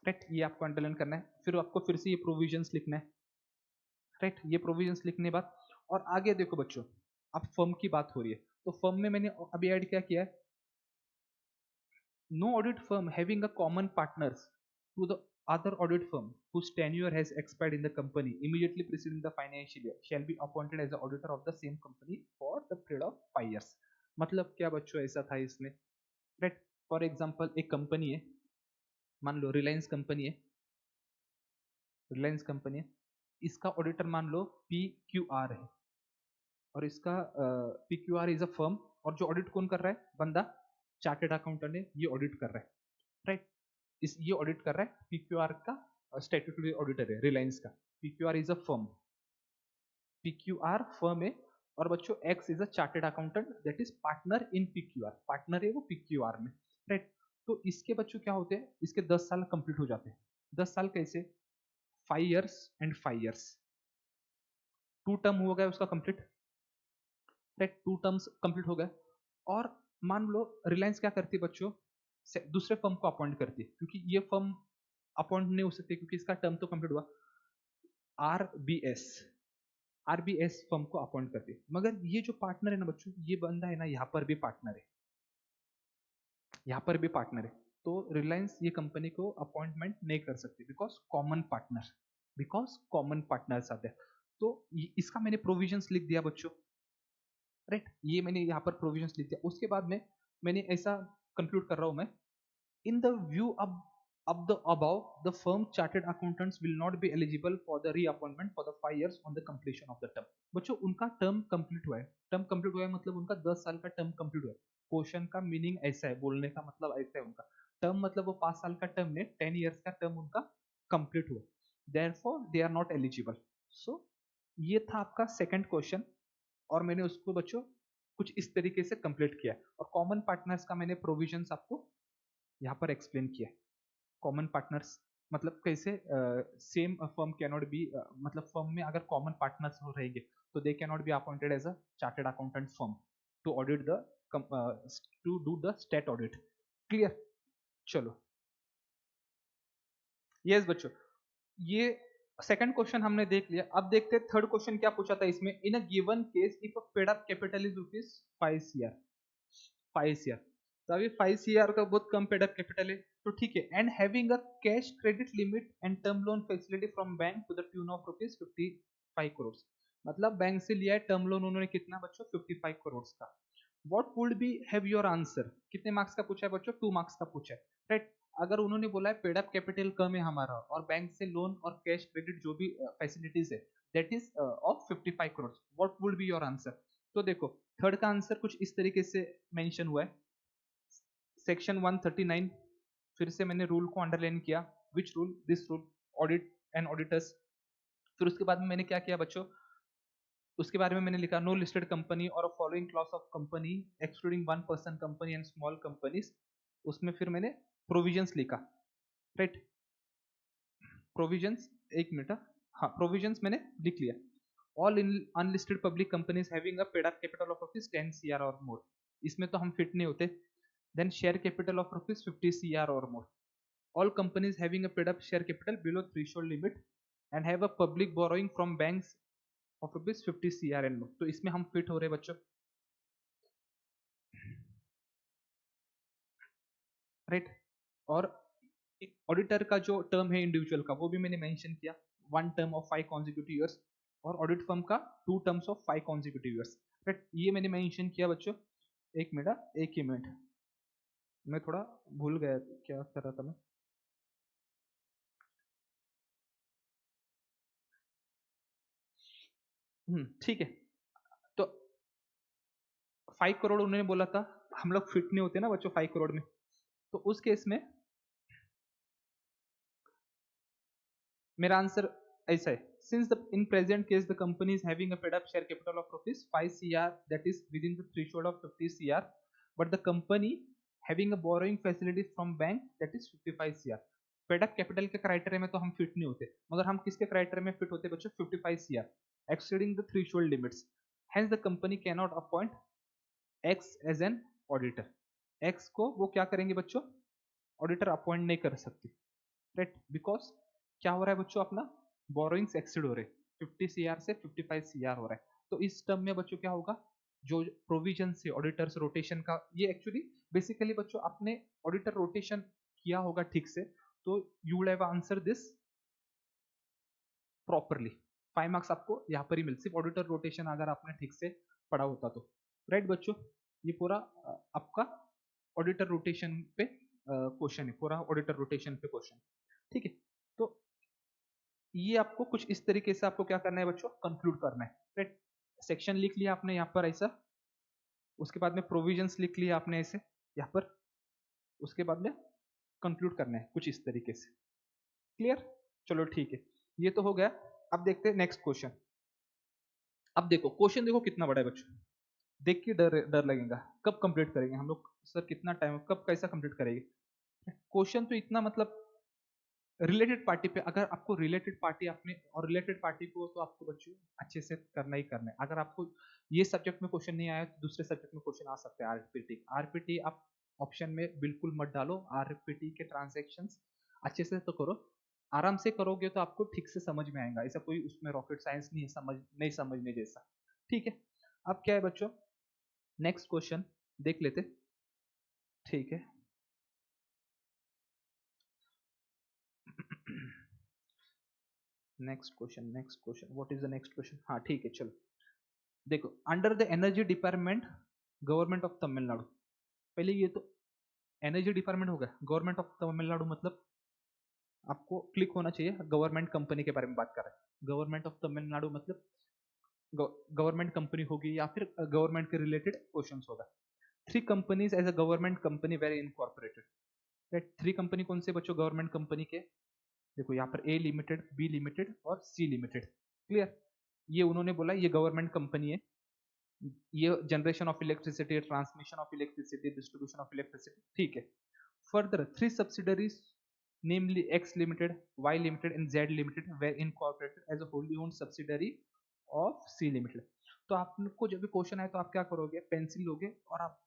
right, ये आपको अंडरलाइन करना है। फिर आपको फिर से ये प्रोविजंस लिखना है, राइट, ये प्रोविजंस लिखने के बाद, और आगे देखो बच्चों, अब फर्म की बात हो रही है, तो फर्म में मैंने अभी ऐड क्या किया है, no audit firm having a common partners to the other audit firm whose tenure has expired in the company immediately preceding the financial year shall be appointed as the auditor of the same company for the period of 5 years। मतलब क्या बच्चों, ऐसा था इसमें, राइट। फॉर एग्जांपल एक कंपनी है, मान लो रिलायंस कंपनी है, रिलायंस कंपनी है, इसका ऑडिटर मान लो PQR है, और इसका PQR इज अ फर्म, और जो ऑडिट कौन कर रहा है, बंदा चार्टेड अकाउंटेंट है, ये ऑडिट कर रहा है, राइट। इस ये ऑडिट कर रहा है, PQR का स्टैट्यूटरी ऑडिटर है रिलायंस का, PQR is a firm, PQR firm है, और बच्चों X is a chartered accountant that is partner in PQR, partner है वो PQR में, राइट। तो इसके बच्चों क्या होते हैं, इसके 10 साल कंप्लीट हो जाते हैं। 10 साल कैसे, 5 years एंड 5 years, 2 टर्म हो गया उसका कंप्लीट, राइट, 2 टर्म्स कंप्लीट हो गए। और मान लो रिलायंस क्या करती है बच्चों, दूसरे फर्म को अपॉइंट करती है, क्योंकि ये फर्म अपॉइंट नहीं हो सकती क्योंकि इसका टर्म तो कंप्लीट हुआ, आरबीएस, आरबीएस फर्म को अपॉइंट करती है। मगर ये जो पार्टनर है ना बच्चों, ये बंदा है ना, यहाँ पर भी पार्टनर है, यहाँ पर भी पार्टनर है, तो रिलायंस ये कंपनी को अपॉइंटमेंट नहीं कर सकती, because common partner, because common partners आते हैं। तो इसका मैंने प्रोविजंस लिख दिया बच्चों, राइट, ये मैंने यहाँ पर प्रोविजंस लिख दिया। उसके बाद में मैंने ऐसा कंक्लूड कर रहा हूँ मैं, इन the view of the above, the firm chartered accountants will not be eligible for the reappointment for the 5 years on the completion of the term। बच्चों उनका टर्म कंप्लीट हुआ है, टर्म कंप्लीट हुआ है मतलब उनका 10 साल का टर्म कंप्लीट हुआ है। क्वेश्चन का मीनिंग ऐसा है, बोलने का मतलब ऐसा है, उनका टर्म मतलब वो 5 साल का टर्म ने 10 years का टर्म उनका कंप्लीट हुआ, therefore they are not eligible। सो ये था आपका सेकंड क्वेश्चन, और मैंने उसको बच्चों कुछ इस तरीके से कंप्लीट किया, और कॉमन पार्टनर्स का मैंने प्रोविजंस आपको यहाँ पर एक्सप्लेन किया। कॉमन पार्टनर्स मतलब कैसे, same firm can not be, मतलब फर्म में अगर कॉमन पार्टनर्स रहेंगे तो they can not be appointed as a chartered accountant firm to audit the, to do the stat audit. Clear, चलो, यस बच्चों, ये सेकंड क्वेश्चन हमने देख लिया। अब देखते हैं थर्ड क्वेश्चन क्या पूछा था इसमें, in a given case if a paid up capital is rupees 5 CR, 5 CR, तो अभी 5 CR का बहुत कम पेड अप कैपिटल है, तो ठीक है, and having a cash credit limit and term loan facility from bank to the tune of rupees 55 crore, मतलब बैंक से लिया है टर्म लोन उन्होंने कितना बच्चों, 55 करोड़ का। What would be have your answer, कितने मार्क्स का पूछा है बच्चों, 2 मार्क्स का पूछा है, राइट। अगर उन्होंने बोला है पेड अप कैपिटल कम है हमारा और बैंक से लोन और कैश क्रेडिट जो भी फैसिलिटीज है that is of 55 crore, what would be your answer. तो देखो थर्ड का आंसर कुछ इस तरीके से मेंशन हुआ है, सेक्शन 139, फिर से मैंने रूल को अंडरलाइन किया, which rule, this rule, audit and auditors. फिर उसके बाद में मैंने क्या किया बच्चों, उसके बारे में मैंने लिखा नो लिस्टेड कंपनी और following class of company excluding 1% company and small companies, उसमें फिर मैंने प्रोविजंस लिखा, राइट। प्रोविजंस, एक मिनट, हाँ प्रोविजंस मैंने लिख लिया, all in unlisted public companies having a paid up capital of rupees 10 CR और मोर, इसमें तो हम फिट नहीं होते। Then share capital of rupees 50 CR और मोर, all companies having a paid up share capital below threshold limit and have a public borrowing from banks of rupees 50 CR and more, तो इसमें हम फिट हो रहे हैं बच्चों, राइट। और ऑडिटर का जो टर्म है इंडिविजुअल का वो भी मैंने मेंशन किया, 1 टर्म ऑफ 5 कॉन्जिक्यूटिव ईयर्स, और ऑडिट फर्म का 2 terms of 5 consecutive years, right. ये मैंने मेंशन किया बच्चों। एक मिनट, एक ही मिनट, मैं थोड़ा भूल गया क्या कर रहा था मैं। ठीक है। तो 5 करोड़ उन्होंने बोला था, हम लोग फिट नहीं होते ना बच्चों 5 करोड़ में, तो उस केस में मेरा आंसर ऐसा है, since the in present case the company is having a paid up share capital of rupees 5 CR that is within the threshold of 50 CR, but the company having a borrowing facility from bank that is 55 CR, paid up capital के क्राइटेरिया में तो हम फिट नहीं होते, मगर हम किसके क्राइटेरिया में फिट होते बच्चों, 55 CR exceeding the threshold limits, hence the company can not appoint X as an auditor, X को वो क्या करेंगे बच्चों, ऑडिटर अपॉइंट नहीं कर सकते, राइट। बिकॉज क्या हो रहा है बच्चों, अपना बोरोइंग्स एक्सीड हो रहे हैं, 50 CR से 55 CR हो रहा है, तो इस टर्म में बच्चों क्या होगा, जो प्रोविजन से ऑडिटर्स रोटेशन का, ये एक्चुअली बेसिकली बच्चों आपने ऑडिटर रोटेशन किया होगा ठीक से, तो you would have answer this properly, 5 marks आपको यहाँ पर ही मिल, सिर्फ ऑडिटर रोटेशन अगर आपने ठीक से पढ़ा होता तो, राइट बच्चों। ये पूरा आपका ऑडिटर रोटेशन पे क्वेश्चन है, पूरा ऑडिटर रोटेशन पे क्वेश्चन, ठीक है। तो ये आपको कुछ इस तरीके से आपको क्या करना है बच्चों, कंक्लूड करना है, राइट। सेक्शन लिख लिया आपने यहाँ पर ऐसा, उसके बाद में प्रोविजंस लिख लिया आपने ऐसे यहाँ पर, उसके बाद में कंक्लूड करना है कुछ इस तरीके से, क्लियर। चलो ठीक है, ये तो हो गया। अब देखते हैं नेक्स्ट क्वेश्चन। अब देखो क्वेश्चन, देखो कितना बड़ा है बच्चों, देख के डर डर लगेगा, कब कंप्लीट करेंगे हम लोग सर, कितना टाइम, कब कैसा कंप्लीट करेंगे। क्वेश्चन तो इतना मतलब रिलेटेड पार्टी पे, अगर आपको रिलेटेड पार्टी आपने, और रिलेटेड पार्टी को तो आपको बच्चों अच्छे से करना ही करना है, अगर आपको ये सब्जेक्ट में क्वेश्चन नहीं आया तो दूसरे सब्जेक्ट में क्वेश्चन आ सकते हैं। आरपीटी, आरपीटी आप ऑप्शन में बिल्कुल मत डालो, आरपीटी के ट्रांजेक्शन अच्छे से तो करो, आराम से करोगे तो आपको ठीक से समझ में आएगा, ऐसा कोई उसमें रॉकेट साइंस नहीं है, नहीं समझने जैसा, ठीक है। अब क्या है बच्चों, नेक्स्ट क्वेश्चन देख लेते, ठीक है। Next question what is the next question, हाँ ठीक है चलो। देखो under the energy department government of Tamil Nadu, पहले ये तो एनर्जी डिपार्टमेंट हो गया, गवर्नमेंट ऑफ तमिलनाडु मतलब आपको क्लिक होना चाहिए, गवर्नमेंट कंपनी के बारे में बात कर रहे हैं, गवर्नमेंट ऑफ तमिलनाडु मतलब गवर्नमेंट कंपनी होगी या फिर गवर्नमेंट के रिलेटेड क्वेश्चन होगा। 3 companies as a government company very incorporated, right. 3 company कौन से बच्चों, गवर्नमेंट कंपनी के, देखो यहाँ पर ए लिमिटेड, बी लिमिटेड और सी लिमिटेड, क्लियर। ये उन्होंने बोला ये गवर्नमेंट कंपनी है, ये generation of electricity, transmission of electricity, distribution of electricity, ठीक है। Further 3 subsidiaries namely X Limited, Y Limited and Z Limited were incorporated as a wholly owned subsidiary of C Limited। तो आपको जब भी क्वेश्चन आए तो आप क्या करोगे, पेंसिल लोगे और आप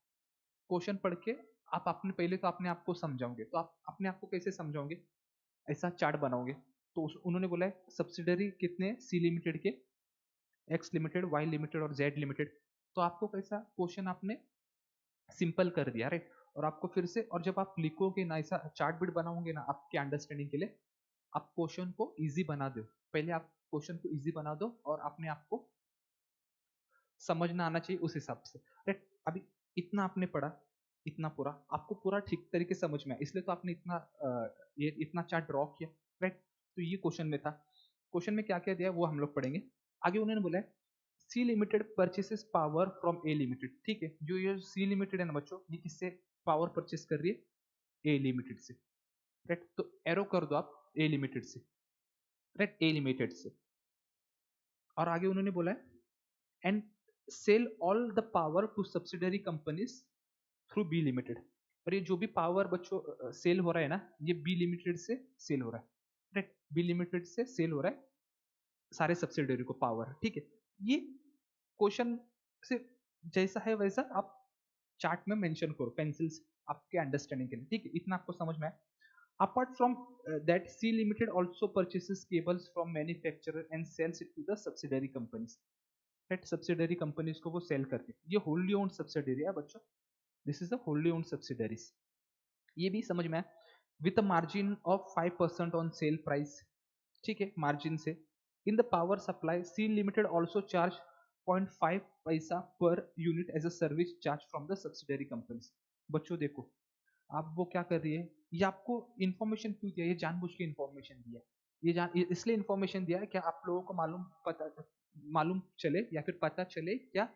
क्वेश्चन पढ़ के आप अपने पहले तो अपने आप को समझाओगे, तो आप अपने आप को कैसे समझाओगे, ऐसा चार्ट बनाओगे। तो उन्होंने बोला है सब्सिडरी कितने, सी लिमिटेड के, एक्स लिमिटेड, वाई लिमिटेड और जेड लिमिटेड, तो आपको कैसा क्वेश्चन आपने सिंपल कर दिया, राइट। और आपको फिर से, और जब आप लिखोगे ना ऐसा चार्ट बिट बनाओगे ना आपके अंडरस्टैंडिंग के लिए, आप क्वेश्चन को इजी बना दो, पहले आप क्वेश्चन को इजी बना दो और अपने आप को समझना आना चाहिए उस हिसाब से, राइट। अभी इतना आपने पढ़ा, इतना पूरा आपको पूरा ठीक तरीके से समझ में आया, इसलिए तो आपने इतना ये इतना चार्ट ड्रॉ किया, राइट। तो ये क्वेश्चन में था। क्वेश्चन में क्या क्या दिया है वो हम लोग पढ़ेंगे। आगे उन्होंने बोला है C limited purchases power from A limited, ठीक है। जो ये सी लिमिटेड है ना बच्चों, ये किससे पावर परचेस कर रही है? ए लिमिटेड से, राइट। तो एरो कर दो आप ए लिमिटेड से, राइट, ए लिमिटेड से। और आगे उन्होंने बोला है and sell all the power to subsidiary companies through B limited. और ये जो भी पावर बच्चों सेल हो रहा है ना, ये बी लिमिटेड से सेल हो रहा है, राइट। बी लिमिटेड से सेल हो रहा है सारे सब्सिडरी को पावर, ठीक है। ये क्वेश्चन से जैसा है वैसा आप चार्ट में मेंशन करो पेंसिल से, आपके अंडरस्टैंडिंग के लिए, ठीक है। इतना आपको समझ में आए। Apart from that, C Limited also purchases cables from manufacturer and sells it to the subsidiary companies. Right? Subsidiary companies को वो sell करते हैं। ये wholly owned subsidiary है बच्चों। This is a wholly owned subsidiaries. ये भी समझ में आया। With a margin of 5% on sale price, ठीक है, मार्जिन से। In the power supply, C Limited also charge 0.5 पैसा per unit as a service charge from the subsidiary companies. बच्चों देखो, आप वो क्या कर रही है, ये आपको इन्फॉर्मेशन क्यों दिया, ये जानबूझ के इन्फॉर्मेशन दिया है। ये इसलिए इन्फॉर्मेशन दिया है कि आप लोगों को मालूम चले या फिर पता चले क्या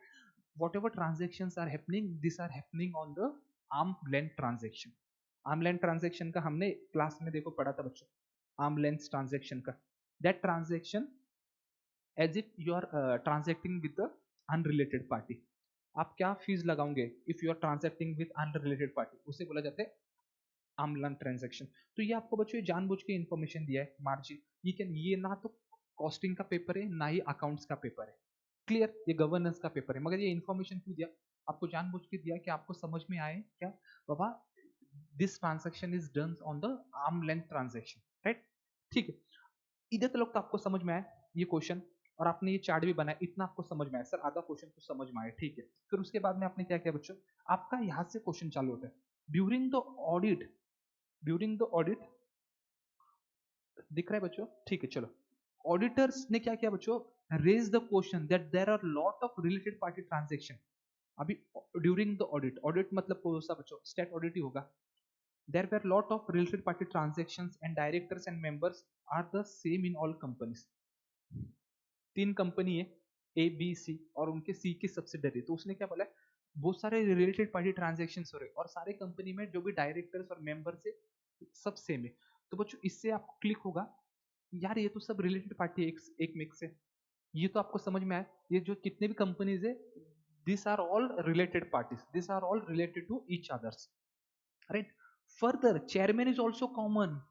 whatever transaction are happening, this are happening on the arm length transaction. Arm length transaction का हमने क्लास में देखो पढ़ा था बच्चों, आर्म लेंथ ट्रांजेक्शन का, that transaction as if you are transacting with the unrelated party. आप क्या फीस लगाओगे if you are transacting with unrelated party, उसे बोला जाता है आर्म ट्रांजेक्शन। तो ये आपको बच्चों जानबूझ के इन्फॉर्मेशन दिया है मार्जिन। ये ना तो कॉस्टिंग का पेपर है ना ही अकाउंट्स का पेपर है, क्लियर, ये गवर्नेंस का पेपर है। मगर ये इन्फॉर्मेशन क्यों दिया, आपको जानबूझ के दिया कि आपको समझ में आए क्या बाबा, this transaction is done on the arm length transaction, right, ठीक है। इधर तक तो आपको समझ में आया ये क्वेश्चन, और आपने ये चार्ट भी बनाया, इतना आपको समझ में आया सर, आधा क्वेश्चन तो समझ में आया, ठीक है। फिर उसके बाद में आपने क्या किया बच्चों, आपका यहाँ से क्वेश्चन चालू होता है। During the audit, during the audit, दिख रहा है बच्चों, ठीक है। चलो, ऑडिटर्स ने क्या किया बच्चों, raise the question that there are lot of related party transaction. अभी ड्यूरिंग द ऑडिट, ऑडिट मतलब कौन सा बच्चों, स्टेट ऑडिट ही होगा। There were lot of related party transactions and directors and members are the same in all companies. तीन कंपनी है, ए बी सी, और उनके सी की सब्सिडरी। तो उसने क्या बोला, बहुत सारे रिलेटेड पार्टी ट्रांजेक्शन हो रहे और सारे कंपनी में जो भी डायरेक्टर्स और मेंबर्स है सब सेम है। तो बच्चों इससे आपको क्लिक होगा यार ये तो सब रिलेटेड पार्टी एक मिक्स है। ये तो आपको समझ में आया, ये जो कितने भी कंपनीज है, this are all related parties, this are all related to each others, right. Further chairman is also common,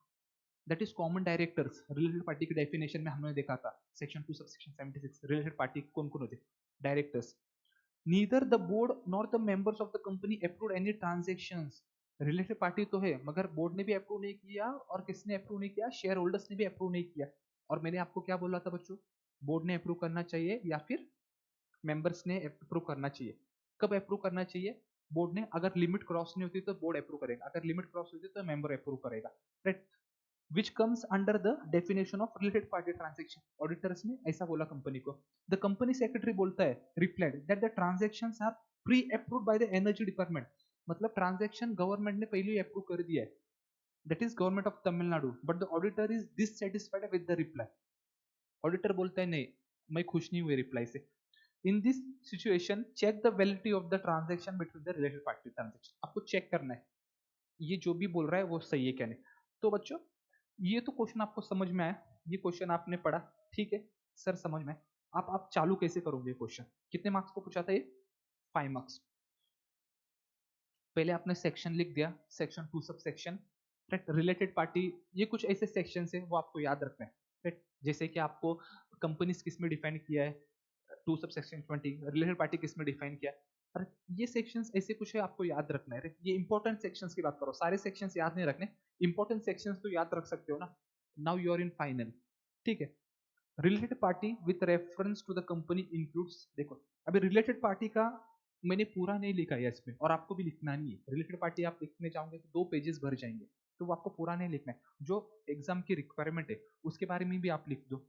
that is common directors. Related party की डेफिनेशन में हमने देखा था सेक्शन 2 सबसेक्शन 76, रिलेटेड पार्टी कौन कौन होते, directors. Neither the board nor the members of the company approve any transactions. Related party तो है मगर बोर्ड ने भी अप्रूव नहीं किया, और किसने अप्रूव नहीं किया, शेयर होल्डर्स ने भी अप्रूव नहीं किया। और मैंने आपको क्या बोला था बच्चों, बोर्ड ने अप्रूव करना चाहिए या फिर मेंबर्स ने अप्रूव करना चाहिए। कब अप्रूव करना चाहिए, बोर्ड ने, अगर लिमिट क्रॉस नहीं होती तो बोर्ड अप्रूव करेगा, अगर लिमिट क्रॉस होती तो मेंबर अप्रूव करेगा, right. which comes under the definition of related party transaction। Auditors ने ऐसा बोला कंपनी को। द कंपनी सेक्रेटरी बोलता है, replied that the transactions are pre approved by the energy department. मतलब ट्रांजैक्शन गवर्नमेंट ने पहले ही अप्रूव कर दिया है, that is government of Tamil Nadu, but the auditor is dissatisfied with the reply. ऑडिटर बोलता है नहीं, मैं खुश नहीं हुई रिप्लाई से। In this situation check the validity of the transaction between the related party transaction. आपको चेक करना है ये जो भी बोल रहा है वो सही है क्या नहीं। तो बच्चों ये तो क्वेश्चन आपको समझ में आया, ये क्वेश्चन आपने पढ़ा, ठीक है सर समझ में। आप चालू कैसे करोगे क्वेश्चन, कितने मार्क्स को पूछा था ये, 5 मार्क्स। पहले आपने सेक्शन लिख दिया, section 2 sub section, right. Related party, ये कुछ ऐसे सेक्शन है वो आपको याद रखना है, राइट। जैसे कि आपको कंपनीज किस में डिफाइन किया है, 2 सब सेक्शन 20, रिलेटेड पार्टी किस में डिफाइन किया है। और ये सेक्शंस ऐसे कुछ है आपको याद रखना है, ये इंपॉर्टेंट सेक्शंस की बात करो, सारे सेक्शंस याद नहीं रखने, इंपॉर्टेंट सेक्शंस तो याद रख सकते हो ना। Now you are in final, ठीक है। Related party with reference to the company includes, देखो अभी रिलेटेड पार्टी का मैंने पूरा नहीं लिखा है इसमें, और आपको भी लिखना नहीं है। रिलेटेड पार्टी आप लिखने जाओगे तो 2 पेजेस भर जाएंगे, तो वो आपको पूरा नहीं लिखना है। जो एग्जाम की रिक्वायरमेंट है उसके बारे में भी आप लिख दो,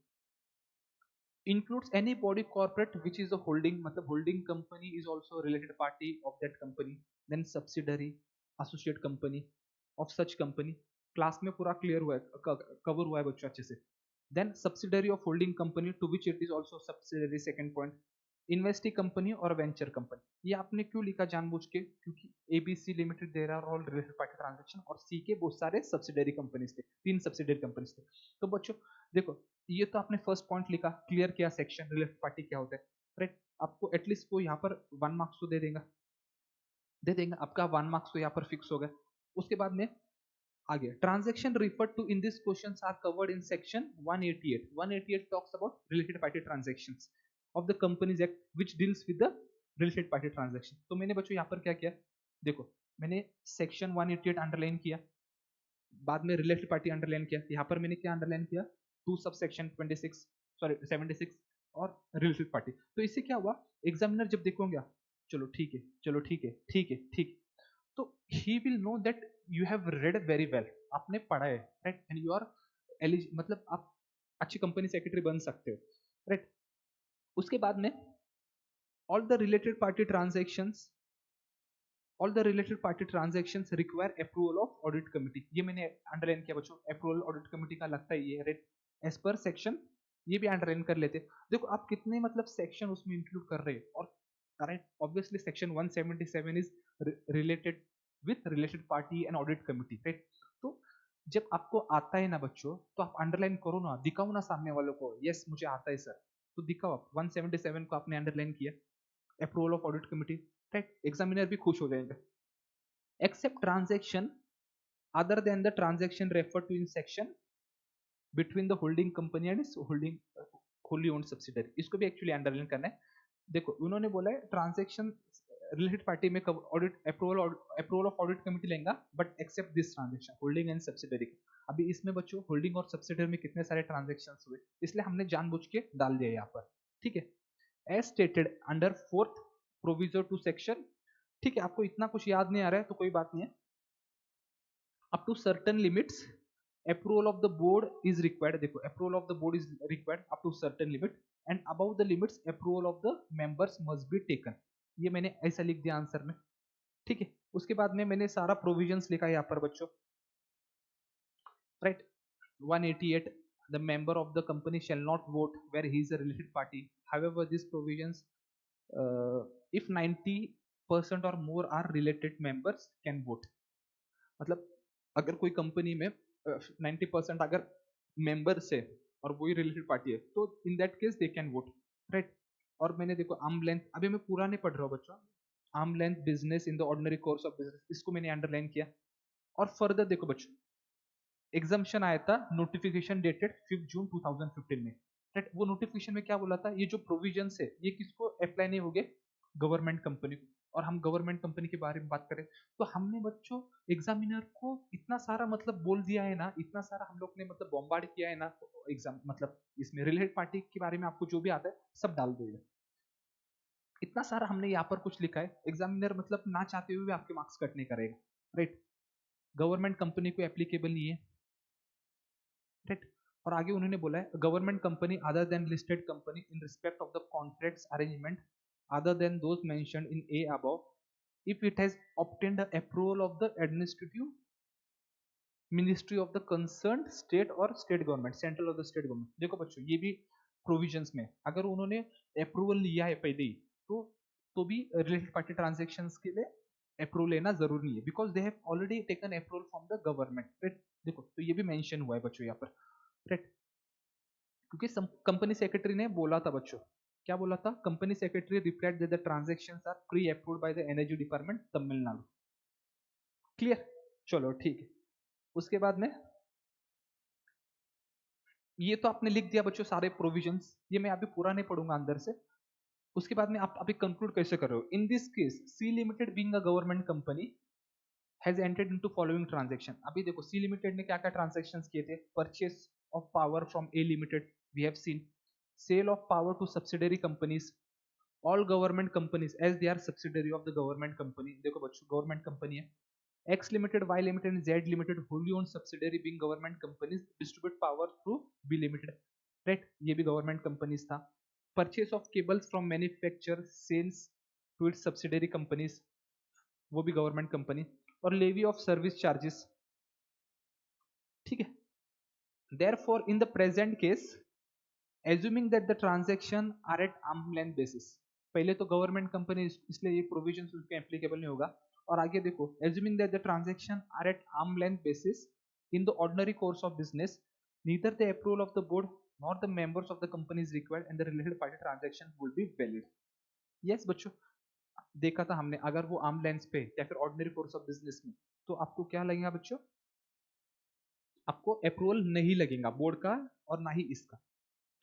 includes any body corporate which is a holding, मतलब holding company is also a related party of that company, then subsidiary, associate company of such company. Class में पूरा क्लियर हुआ है, कवर हुआ है बच्चों अच्छे से. Then subsidiary of holding company to which it is also subsidiary, second point. Investee company और वेंचर कंपनी. ये आपने क्यों लिखा जानबूझ के? क्योंकि ABC limited there are all related party transaction और सी के बहुत सारे सब्सिडरी कंपनीज थे, 3 सब्सिडरी कंपनीज थे. तो बच्चों देखो, ये तो आपने फर्स्ट पॉइंट लिखा, क्लियर किया सेक्शन रिलेटेड पार्टी क्या होता है, राइट. आपको एटलीस्ट वो यहाँ पर 1 मार्क्स तो दे देंगे, आपका 1 मार्क्स तो यहाँ पर फिक्स हो गया. उसके बाद में आगे transaction referred to in this questions are covered in section 188. 188 talks about related party transactions of the companies act which deals with the related party transaction. तो मैंने बच्चों यहाँ पर क्या किया, देखो मैंने सेक्शन 188 अंडरलाइन किया, बाद में रिलेटेड पार्टी अंडरलाइन किया, यहाँ पर मैंने क्या अंडरलाइन किया, 2 सब सेक्शन 26 सॉरी 76 और रिलेटेड पार्टी. तो इससे क्या हुआ, एग्जामिनर जब देखोगे, चलो ठीक है, चलो ठीक है, ठीक है, ठीक, तो he will know that you have read very well, आपने पढ़ा है, राइट, एंड यू आर मतलब आप अच्छी कंपनी सेक्रेटरी बन सकते हो, राइट. उसके बाद में all the related party transactions, all the related party transactions require approval of audit committee. ये मैंने अंडरलाइन किया बच्चों, अप्रूवल ऑडिट कमिटी का लगता है ये, राइट, एज पर सेक्शन, ये भी अंडरलाइन कर लेते. देखो आप कितने मतलब सेक्शन उसमें इंक्लूड कर रहे हैं, और right obviously section 177 is related with related party and audit committee, right. तो जब आपको आता है ना बच्चों, तो आप अंडरलाइन करो ना, दिखाओ ना सामने वालों को, यस मुझे आता है सर, तो दिखाओ आप 177 को आपने अंडरलाइन किया, approval of audit committee, right. Examiner भी खुश हो जाएंगे. Except transaction other than the transaction refer to in section between the holding company and holding wholly owned subsidiary. इसको भी एक्चुअली अंडरलाइन करना है. देखो उन्होंने बोला है ट्रांजैक्शन रिलेटेड पार्टी में audit approval of audit committee लेगा, but except this transaction holding and subsidiary. अभी इसमें बच्चों होल्डिंग और सब्सिडरी में कितने सारे ट्रांजैक्शन हुए, इसलिए हमने जानबूझ के डाल दिया यहाँ पर, ठीक है. As stated under 4th proviso to section, ठीक है, आपको इतना कुछ याद नहीं आ रहा है तो कोई बात नहीं है. Up to certain limits approval of the board is required. देखो approval of the board is required up to certain limit, and about the limits approval of the members must be taken. ये मैंने ऐसा लिख दिया आंसर में, ठीक है. उसके बाद में मैंने सारा प्रोविजंस लिखा यहाँ पर बच्चों, right. 188 the member of the company shall not vote where he is a related party. However, these provisions, if 90% or more are related members can vote. मतलब अगर कोई कंपनी में 90% अगर मेंबर्स है और वही रिलेटेड पार्टी है, तो in that case they can vote, right. और मैंने देखो आर्म लेंथ, अभी मैं पूरा नहीं पढ़ रहा हूँ बच्चों, arm length business in the ordinary course of business, इसको मैंने अंडरलाइन किया. और फर्दर देखो बच्चों, एग्जाम्शन आया था नोटिफिकेशन डेटेड 5 जून 2015 में, राइट. वो नोटिफिकेशन में क्या बोला था, ये जो प्रोविजंस है ये किसको अप्लाई नहीं होंगे, गवर्नमेंट कंपनी को. और हम गवर्नमेंट कंपनी के बारे में बात करें, तो हमने बच्चों एग्जामिनर को इतना सारा मतलब बोल दिया है ना, इतना सारा हम लोग ने मतलब बॉम्बार्ड किया है ना एग्जाम, मतलब इसमें रिलेटेड पार्टी के बारे में आपको जो भी आता है सब डाल देगा. इतना सारा हमने यहाँ पर कुछ लिखा है, एग्जामिनर मतलब ना चाहते हुए भी आपके मार्क्स कट नहीं करेगा, राइट. गवर्नमेंट कंपनी को एप्लीकेबल नहीं है, राइट. और आगे उन्होंने बोला है government company other than listed company in respect of the contracts arrangement other than those mentioned in A above, if it has obtained the approval of the administrative ministry of the concerned state or state government, central or the state government. देखो बच्चों ये भी प्रोविजंस में अगर उन्होंने अप्रूवल लिया है पहले ही, तो भी रिलेटेड पार्टी ट्रांजैक्शंस के लिए अप्रूवल लेना जरूरी नहीं है, because they have already taken approval from the government, right. देखो तो ये भी मेंशन हुआ है बच्चों यहाँ पर, राइट. क्योंकि कंपनी सेक्रेटरी ने बोला था बच्चों, क्या बोला था, company secretary replied that the transactions are pre approved by the energy department Tamil Nadu. Clear, चलो ठीक है. उसके बाद में ये तो आपने लिख दिया बच्चों सारे प्रोविजंस, ये मैं अभी पूरा नहीं पढ़ूंगा अंदर से. उसके बाद में आप अभी कंक्लूड कैसे कर रहे हो, in this case C limited being a government company has entered into following transaction. अभी देखो सी लिमिटेड ने क्या क्या ट्रांजैक्शंस किए थे, purchase of power from A limited we have seen, sale of power to subsidiary companies, all government companies as they are subsidiary of the government company. देखो बच्चों गवर्नमेंट कंपनी है, X Limited, Y Limited, and Z Limited, wholly owned subsidiary being government companies, distribute power through B Limited. Right, ये भी गवर्नमेंट कंपनीज था। Purchase of cables from manufacture sales to its subsidiary companies, वो भी गवर्नमेंट कंपनी। और लेवी ऑफ सर्विस चार्जेस, ठीक है। Therefore in the present case assuming that the transaction are at arm length basis, पहले तो गवर्नमेंट कंपनी इसलिए ये प्रोविजन उसके एप्लीकेबल नहीं होगा। और आगे देखो, assuming that the transaction are at arm length basis in the ordinary course of business neither the approval of the board nor the members of the company is required and the related party transaction would be valid। yes बच्चों, देखा था हमने, अगर वो आर्म लेंथ पे या फिर ऑर्डिनरी कोर्स ऑफ बिजनेस में, तो आपको क्या लगेगा बच्चों, आपको अप्रूवल नहीं लगेगा बोर्ड का और ना ही इसका।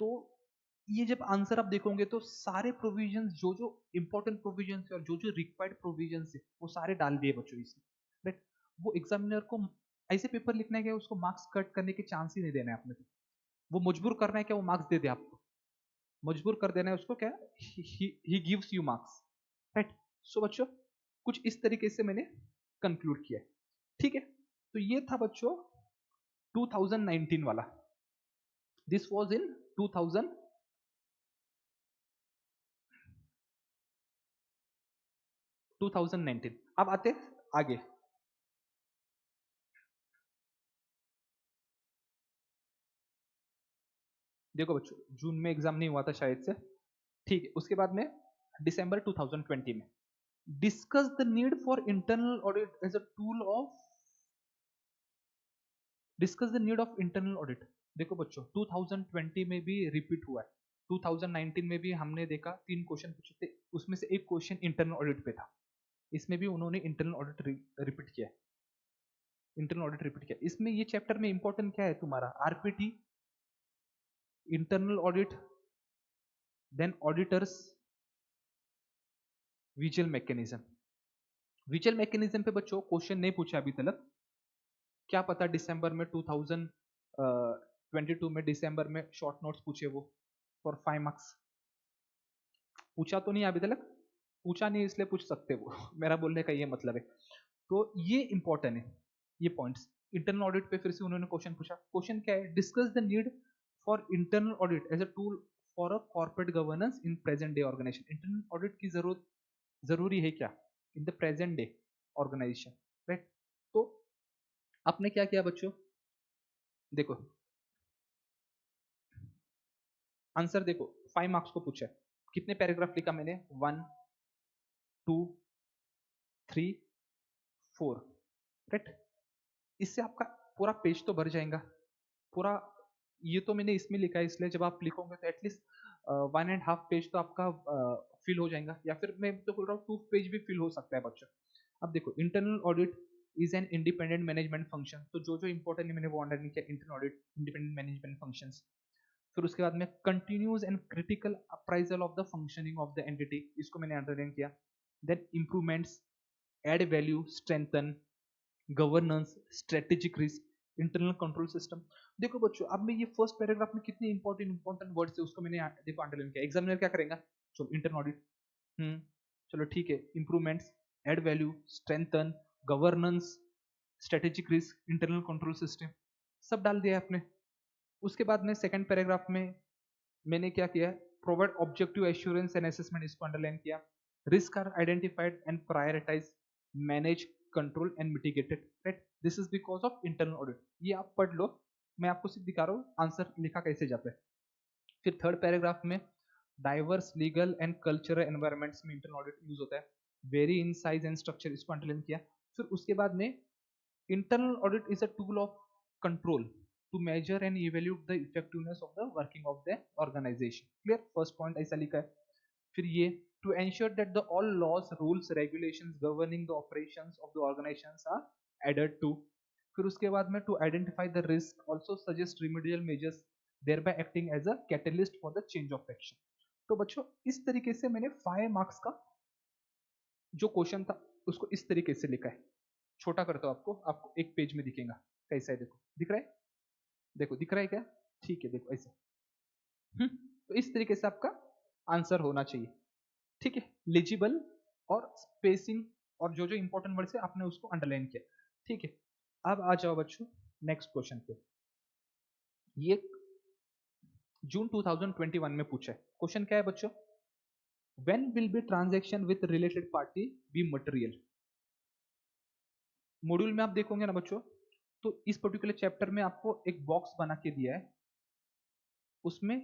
तो ये जब आंसर आप देखोगे तो सारे प्रोविजंस, जो जो इंपॉर्टेंट प्रोविजंस है और जो जो रिक्वायर्ड प्रोविजंस है वो सारे डाल दिए बच्चों इसमें, राइट। वो एग्जामिनर को ऐसे पेपर लिखना है कि उसको मार्क्स कट करने के चांस ही नहीं देना है आपने, वो मजबूर करना है क्या वो मार्क्स दे दे आपको, मजबूर कर देना है उसको क्या, he gives you marks, right. So बच्चों कुछ इस तरीके से मैंने कंक्लूड किया, ठीक है। तो ये था बच्चों 2019 वाला, दिस वाज इन 2019। अब आते आगे, देखो बच्चों जून में एग्जाम नहीं हुआ था शायद से, ठीक है। उसके बाद में दिसंबर 2020 में discuss the need for internal audit as a tool of, discuss the need of internal audit. देखो बच्चों 2020 में भी रिपीट हुआ है, 2019 में भी हमने देखा 3 क्वेश्चन पूछे थे, उसमें से एक क्वेश्चन इंटरनल ऑडिट पे था, इसमें भी उन्होंने इंटरनल ऑडिट रिपीट किया, इंटरनल ऑडिट रिपीट किया। इसमें ये चैप्टर में इंपॉर्टेंट क्या है तुम्हारा, RPT, internal audit, then auditors, visual mechanism. Visual mechanism पे बच्चों क्वेश्चन नहीं पूछा अभी तक, क्या पता दिसंबर में 2022 में दिसंबर में शॉर्ट नोट्स पूछे वो फॉर 5 मार्क्स, पूछा तो नहीं अभी तक, पूछा नहीं इसलिए पूछ सकते वो मेरा बोलने का ये मतलब है। तो ये इंपॉर्टेंट है ये पॉइंट्स। इंटरनल ऑडिट पे फिर से उन्होंने क्वेश्चन पूछा, क्वेश्चन क्या है, discuss the need for internal audit as a tool for a corporate governance in present day organization. इंटरनल ऑडिट की जरूरत जरूरी है क्या in the present day organization, right. तो आपने क्या किया बच्चों, देखो आंसर देखो, 5 मार्क्स को पूछा है, कितने पैराग्राफ लिखा मैंने, 1 2 3 4, राइट। इससे आपका पूरा पेज तो भर जाएगा पूरा। ये तो मैंने इसमें लिखा है, इसलिए जब आप लिखोगे तो एटलीस्ट 1.5 पेज तो आपका फिल हो जाएगा, या फिर मैं तो बोल रहा हूँ 2 पेज भी फिल हो सकता है बच्चों। अब देखो internal audit is an independent management function, तो जो जो इंपॉर्टेंट है मैंने वो अंडरलाइन किया, internal audit independent management functions. फिर उसके बाद में continuous and critical appraisal of the functioning of the entity, इसको मैंने अंडरलाइन किया। Then improvements, add value, strengthen, governance, strategic risk, internal control system. देखो बच्चों अब मैं ये फर्स्ट पैराग्राफ में कितने इंपॉर्टेंट वर्ड्स है उसको मैंने देखो अंडरलाइन किया। एग्जामिनर क्या करेगा, चलो इंटरनल ऑडिट, चलो ठीक है, improvements, add value, strengthen, governance, strategic risk, internal control system, सब डाल दिया आपने। उसके बाद में सेकंड पैराग्राफ में मैंने क्या किया, provide objective assurance and assessment, इसको अंडरलाइन किया। Risk are identified and prioritize, manage, control and mitigated, right. This is because of internal audit. ये आप पढ़ लो, मैं आपको सिर्फ दिखा रहा हूँ आंसर लिखा कैसे जाता है। फिर थर्ड पैराग्राफ में diverse legal and cultural environments में इंटरनल ऑडिट यूज होता है, very in size and structure, इसको अंडरलाइन किया। फिर उसके बाद में internal audit is a tool of control to measure and evaluate the effectiveness of the working of the organization, clear, first point ऐसा लिखा है। फिर ये to ensure that the all laws rules regulations governing the operations of the organisations are added to. फिर उसके बाद में to identify the risk also suggest remedial measures thereby acting as a catalyst for the change of action। तो बच्चों इस तरीके से मैंने 5 मार्क्स का जो क्वेश्चन था उसको इस तरीके से लिखा है। छोटा करता हूं आपको, आपको एक पेज में दिखेगा कैसा है, देखो दिख रहा है, देखो दिख रहा है क्या, ठीक है देखो ऐसा। तो इस तरीके से आपका आंसर होना चाहिए, ठीक है, लिजिबल और स्पेसिंग और जो जो इंपॉर्टेंट वर्ड्स है आपने उसको अंडरलाइन किया, ठीक है। अब आ जाओ बच्चों नेक्स्ट क्वेश्चन पे। ये जून 2021 में पूछा है। क्वेश्चन क्या है बच्चों? When will be transaction with related party be material? Module में आप देखोगे ना बच्चों, तो इस पर्टिकुलर चैप्टर में आपको एक बॉक्स बना के दिया है, उसमें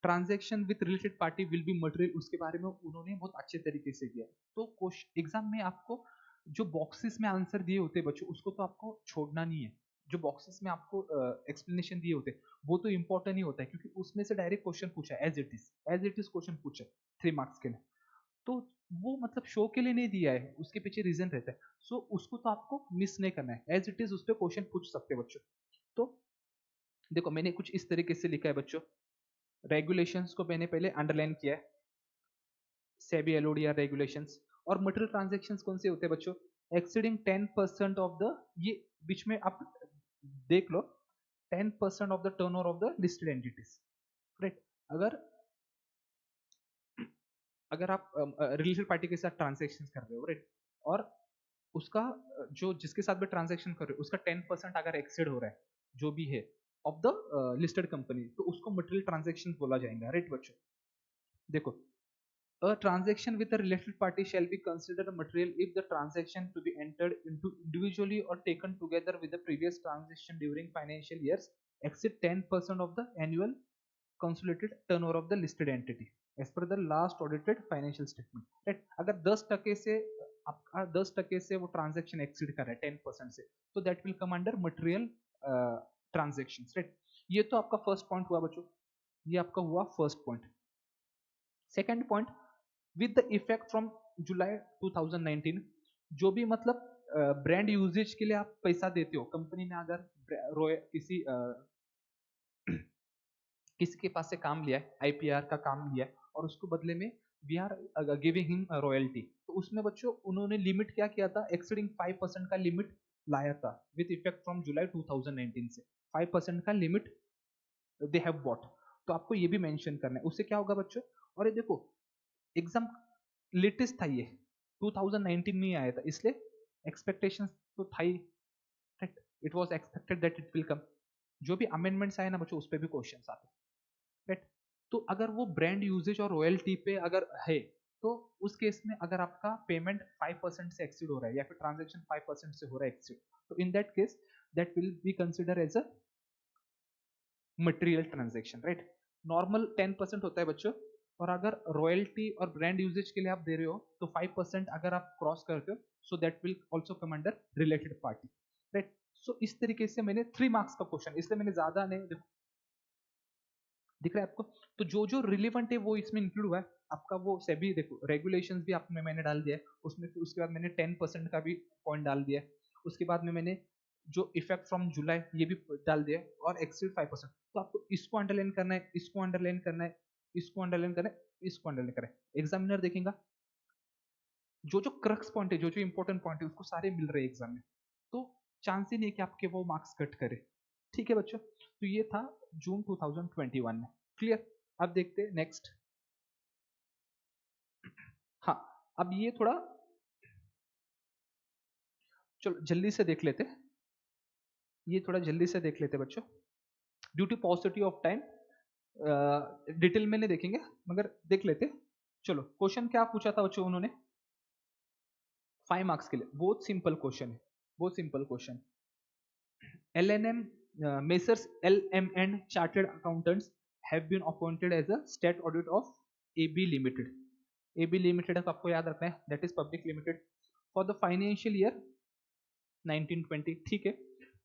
transaction with related party will be material, उसके बारे में उन्होंने बहुत अच्छे तरीके से दिया है। तो एग्जाम में आपको जो बॉक्सेस में आंसर दिए होते हैं बच्चों, उसको तो आपको छोड़ना नहीं है। जो बॉक्सेस में आपको एक्सप्लेनेशन दिए होते हैं वो तो इंपॉर्टेंट ही होता है, क्योंकि उसमें से डायरेक्ट क्वेश्चन पूछा है, एज इट इज क्वेश्चन पूछा है 3 मार्क्स के लिए। तो वो मतलब शो के लिए नहीं दिया है, उसके पीछे रीजन रहता है। सो उसको तो आपको मिस नहीं करना है, एज इट इज उस पर क्वेश्चन पूछ सकते हैं बच्चों। तो देखो मैंने कुछ इस तरीके से लिखा है बच्चों, रेगुलेशंस को मैंने पहले अंडरलाइन किया है, सेबी एलओडीआर रेगुलेशंस। और मटेरियल ट्रांजैक्शंस कौन से होते हैं बच्चों? एक्सीडिंग 10% ऑफ द, ये बीच में आप देख लो, 10% of the turnover of the listed entities, right. अगर अगर आप रिलेटेड पार्टी के साथ ट्रांजैक्शन कर रहे हो, राइट, और उसका जो जिसके साथ भी ट्रांजैक्शन कर रहे हो उसका 10% अगर एक्सीड हो रहा है जो भी है ऑफ द लिस्टेड कंपनी, तो उसको मटेरियल ट्रांजैक्शन बोला जाएगा, राइट बच्चों। देखो, a transaction with a related party shall be considered a material if the transaction to be entered into individually or taken together with the previous transaction during financial years exceed 10% of the annual consolidated turnover of the listed entity as per the last audited financial statement, right। अगर 10% से आपका 10% से वो ट्रांजेक्शन एक्सीड कर रहा है 10% से, तो that will come under material transaction, right. ये तो आपका फर्स्ट पॉइंट हुआ बच्चों, ये आपका हुआ first point. Second point, with the effect from जुलाई 2019, जो भी मतलब ब्रांड यूजेज के लिए आप पैसा देते हो, कंपनी ने अगर किसी के पास से काम लिया है, आईपीआर का काम लिया है, और उसको बदले में we are giving him royalty, तो उसमें बच्चों उन्होंने लिमिट क्या किया था? एक्सीडिंग 5% का लिमिट लाया था विद इफेक्ट फ्रॉम जुलाई 2019 से, 5% का लिमिट दे हैव बॉट। तो आपको ये भी मेंशन करना है, उससे क्या होगा बच्चों? और ये देखो एग्जाम लेटेस्ट था, ये 2019 में ही आया था, इसलिए एक्सपेक्टेशन तो था ही, right. It was expected that it will come. जो भी अमेंडमेंट्स आए ना बच्चों, उस पर भी क्वेश्चंस आते हैं, राइट। तो अगर वो ब्रांड यूजेज और रॉयल्टी पे अगर है, तो उस केस में अगर आपका पेमेंट 5% से एक्सीड हो रहा है या फिर ट्रांजेक्शन 5% से हो रहा है एक्सीड, तो in that case that will be consider as a material transaction, right. Normal 10% होता है बच्चों, और अगर रॉयल्टी और ब्रांड यूजेज के लिए आप दे रहे हो तो 5% अगर आप क्रॉस करते हो, so that will also come under related party, right. So इस तरीके से मैंने 3 मार्क्स का क्वेश्चन, इसलिए मैंने ज्यादा नहीं, देखो दिख रहा है आपको, तो जो जो रिलेवेंट है वो इसमें इंक्लूड हुआ है। आपका वो सेबी देखो रेगुलेशंस भी आपने मैंने डाल दिया है उसमें, फिर उसके बाद मैंने 10% का भी पॉइंट डाल दिया है, उसके बाद में मैंने जो इफेक्ट फ्रॉम जुलाई ये भी डाल दिया, और एक्सीड 5%। तो आपको इसको अंडरलाइन करना है, इसको अंडरलाइन करना है, इसको अंडरलाइन करना है, इसको अंडरलाइन करना है। एग्जामिनर देखेगा जो जो क्रक्स पॉइंट है, जो जो इंपॉर्टेंट पॉइंट है, उसको सारे मिल रहे हैं एग्जाम में, तो चांस ही नहीं कि आपके वो मार्क्स कट करे, ठीक है बच्चों। तो ये था जून 2021 में, क्लियर। अब देखते हैं नेक्स्ट। हाँ, अब ये थोड़ा चलो जल्दी से देख लेते, ये थोड़ा जल्दी से देख लेते बच्चों, due to positive of time detail में नहीं देखेंगे मगर देख लेते। चलो क्वेश्चन क्या पूछा था बच्चों उन्होंने 5 मार्क्स के लिए, बहुत सिंपल क्वेश्चन है, बहुत simple question. LNM Messrs LM&, Chartered Accountants have been appointed as a state audit of AB Limited. AB Limited आपको याद रखना है, that is public limited, for the financial year 1920, ठीक है।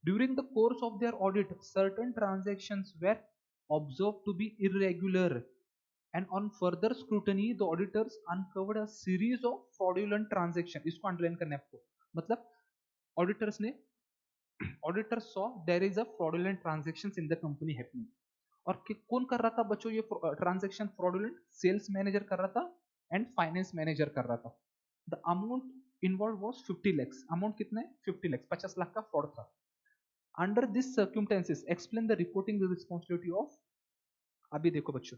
During the course of their audit, certain transactions were observed to be irregular, and on further scrutiny, the auditors uncovered a series of fraudulent transactions. इसको अंडरलाइन करना है आपको, मतलब ऑडिटर्स ने auditor saw there is a fraudulent transactions in the company happening. और कौन कर रहा था बच्चों ये ट्रांजैक्शन फ्रॉडुलेंट? सेल्स मैनेजर कर रहा था एंड फाइनेंस मैनेजर कर रहा था। The amount involve was 50 lakhs। Amount कितना है? 50 lakhs, 50 लाख का फ्रॉड था। Under this circumstances explain the reporting responsibility of. अभी देखो बच्चों,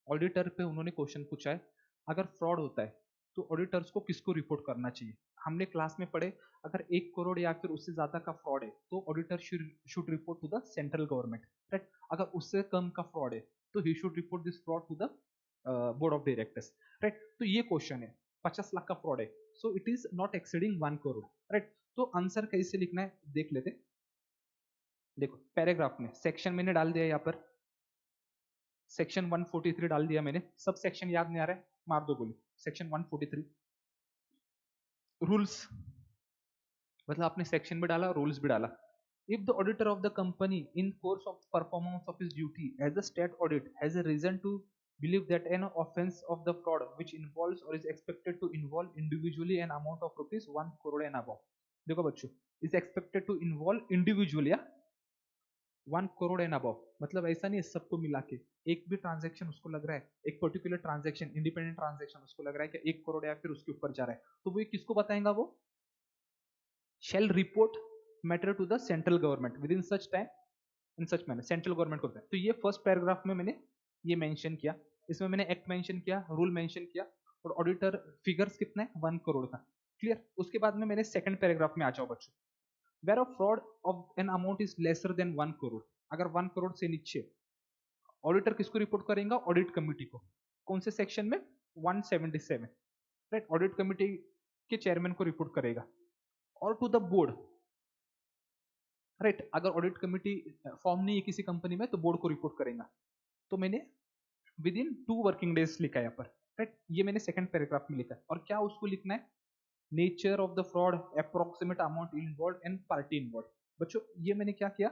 ऑडिटर पे उन्होंने क्वेश्चन पूछा है, अगर फ्रॉड होता है तो ऑडिटर्स को किसको रिपोर्ट करना चाहिए? हमने क्लास में पढ़े अगर 1 करोड़ या फिर उससे ज्यादा का फ्रॉड है तो auditor should report to the central government, right? अगर उससे कम का फ्रॉड है तो he should report this fraud to the board of directors, right? तो ये क्वेश्चन है, 50 लाख का फ्रॉड है, so it is not exceeding 1 crore, right? तो आंसर कैसे लिखना है देख लेते। देखो पैराग्राफ में सेक्शन मैंने डाल दिया, यहाँ पर सेक्शन 143 डाल दिया मैंने, सब सेक्शन याद नहीं आ रहा है, मार दो गोली। सेक्शन 143 रूल्स, मतलब आपने सेक्शन भी डाला रूल्स भी डाला। If the auditor of the company in course of performance of his duty as a state audit has a reason to believe that an offense of the fraud which involves or is expected to involve individually an amount of rupees 1 crore and above, देखो बच्चों, is expected to involve individually 1 crore and above, मतलब ऐसा नहीं है सबको मिला के एक भी ट्रांजेक्शन उसको लग रहा है, एक पर्टिकुलर ट्रांजेक्शन इंडिपेंडेंट ट्रांजेक्शन उसको लग रहा है कि 1 करोड़ या फिर उसके ऊपर जा रहा है, तो वो ये किसको बताएगा? वो shall report matter to the central government within such time in such manner, central government को होता है। तो ये फर्स्ट पैराग्राफ में मैंने ये मेंशन किया, इसमें मैंने एक्ट मेंशन किया, रूल मेंशन किया, और ऑडिटर फिगर्स कितना है 1 करोड़ का, क्लियर? उसके बाद में मैंने सेकंड पैराग्राफ में आ जाओ बच्चों, where of fraud of an amount is lesser than 1 crore, अगर 1 करोड़ से नीचे ऑडिटर किसको रिपोर्ट करेगा? ऑडिट कमिटी को। कौन से सेक्शन में? 177, राइट? ऑडिट कमिटी के चेयरमैन को रिपोर्ट करेगा, और टू द बोर्ड, राइट? अगर ऑडिट कमिटी फॉर्म नहीं है किसी कंपनी में तो बोर्ड को रिपोर्ट करेगा। तो मैंने विद इन 2 वर्किंग डेज लिखा है यहाँ पर, राइट? ये मैंने सेकंड पैराग्राफ में लिखा है, और क्या उसको लिखना है? Nature of the fraud, approximate amount involve and party involve. बच्चों ये मैंने क्या किया?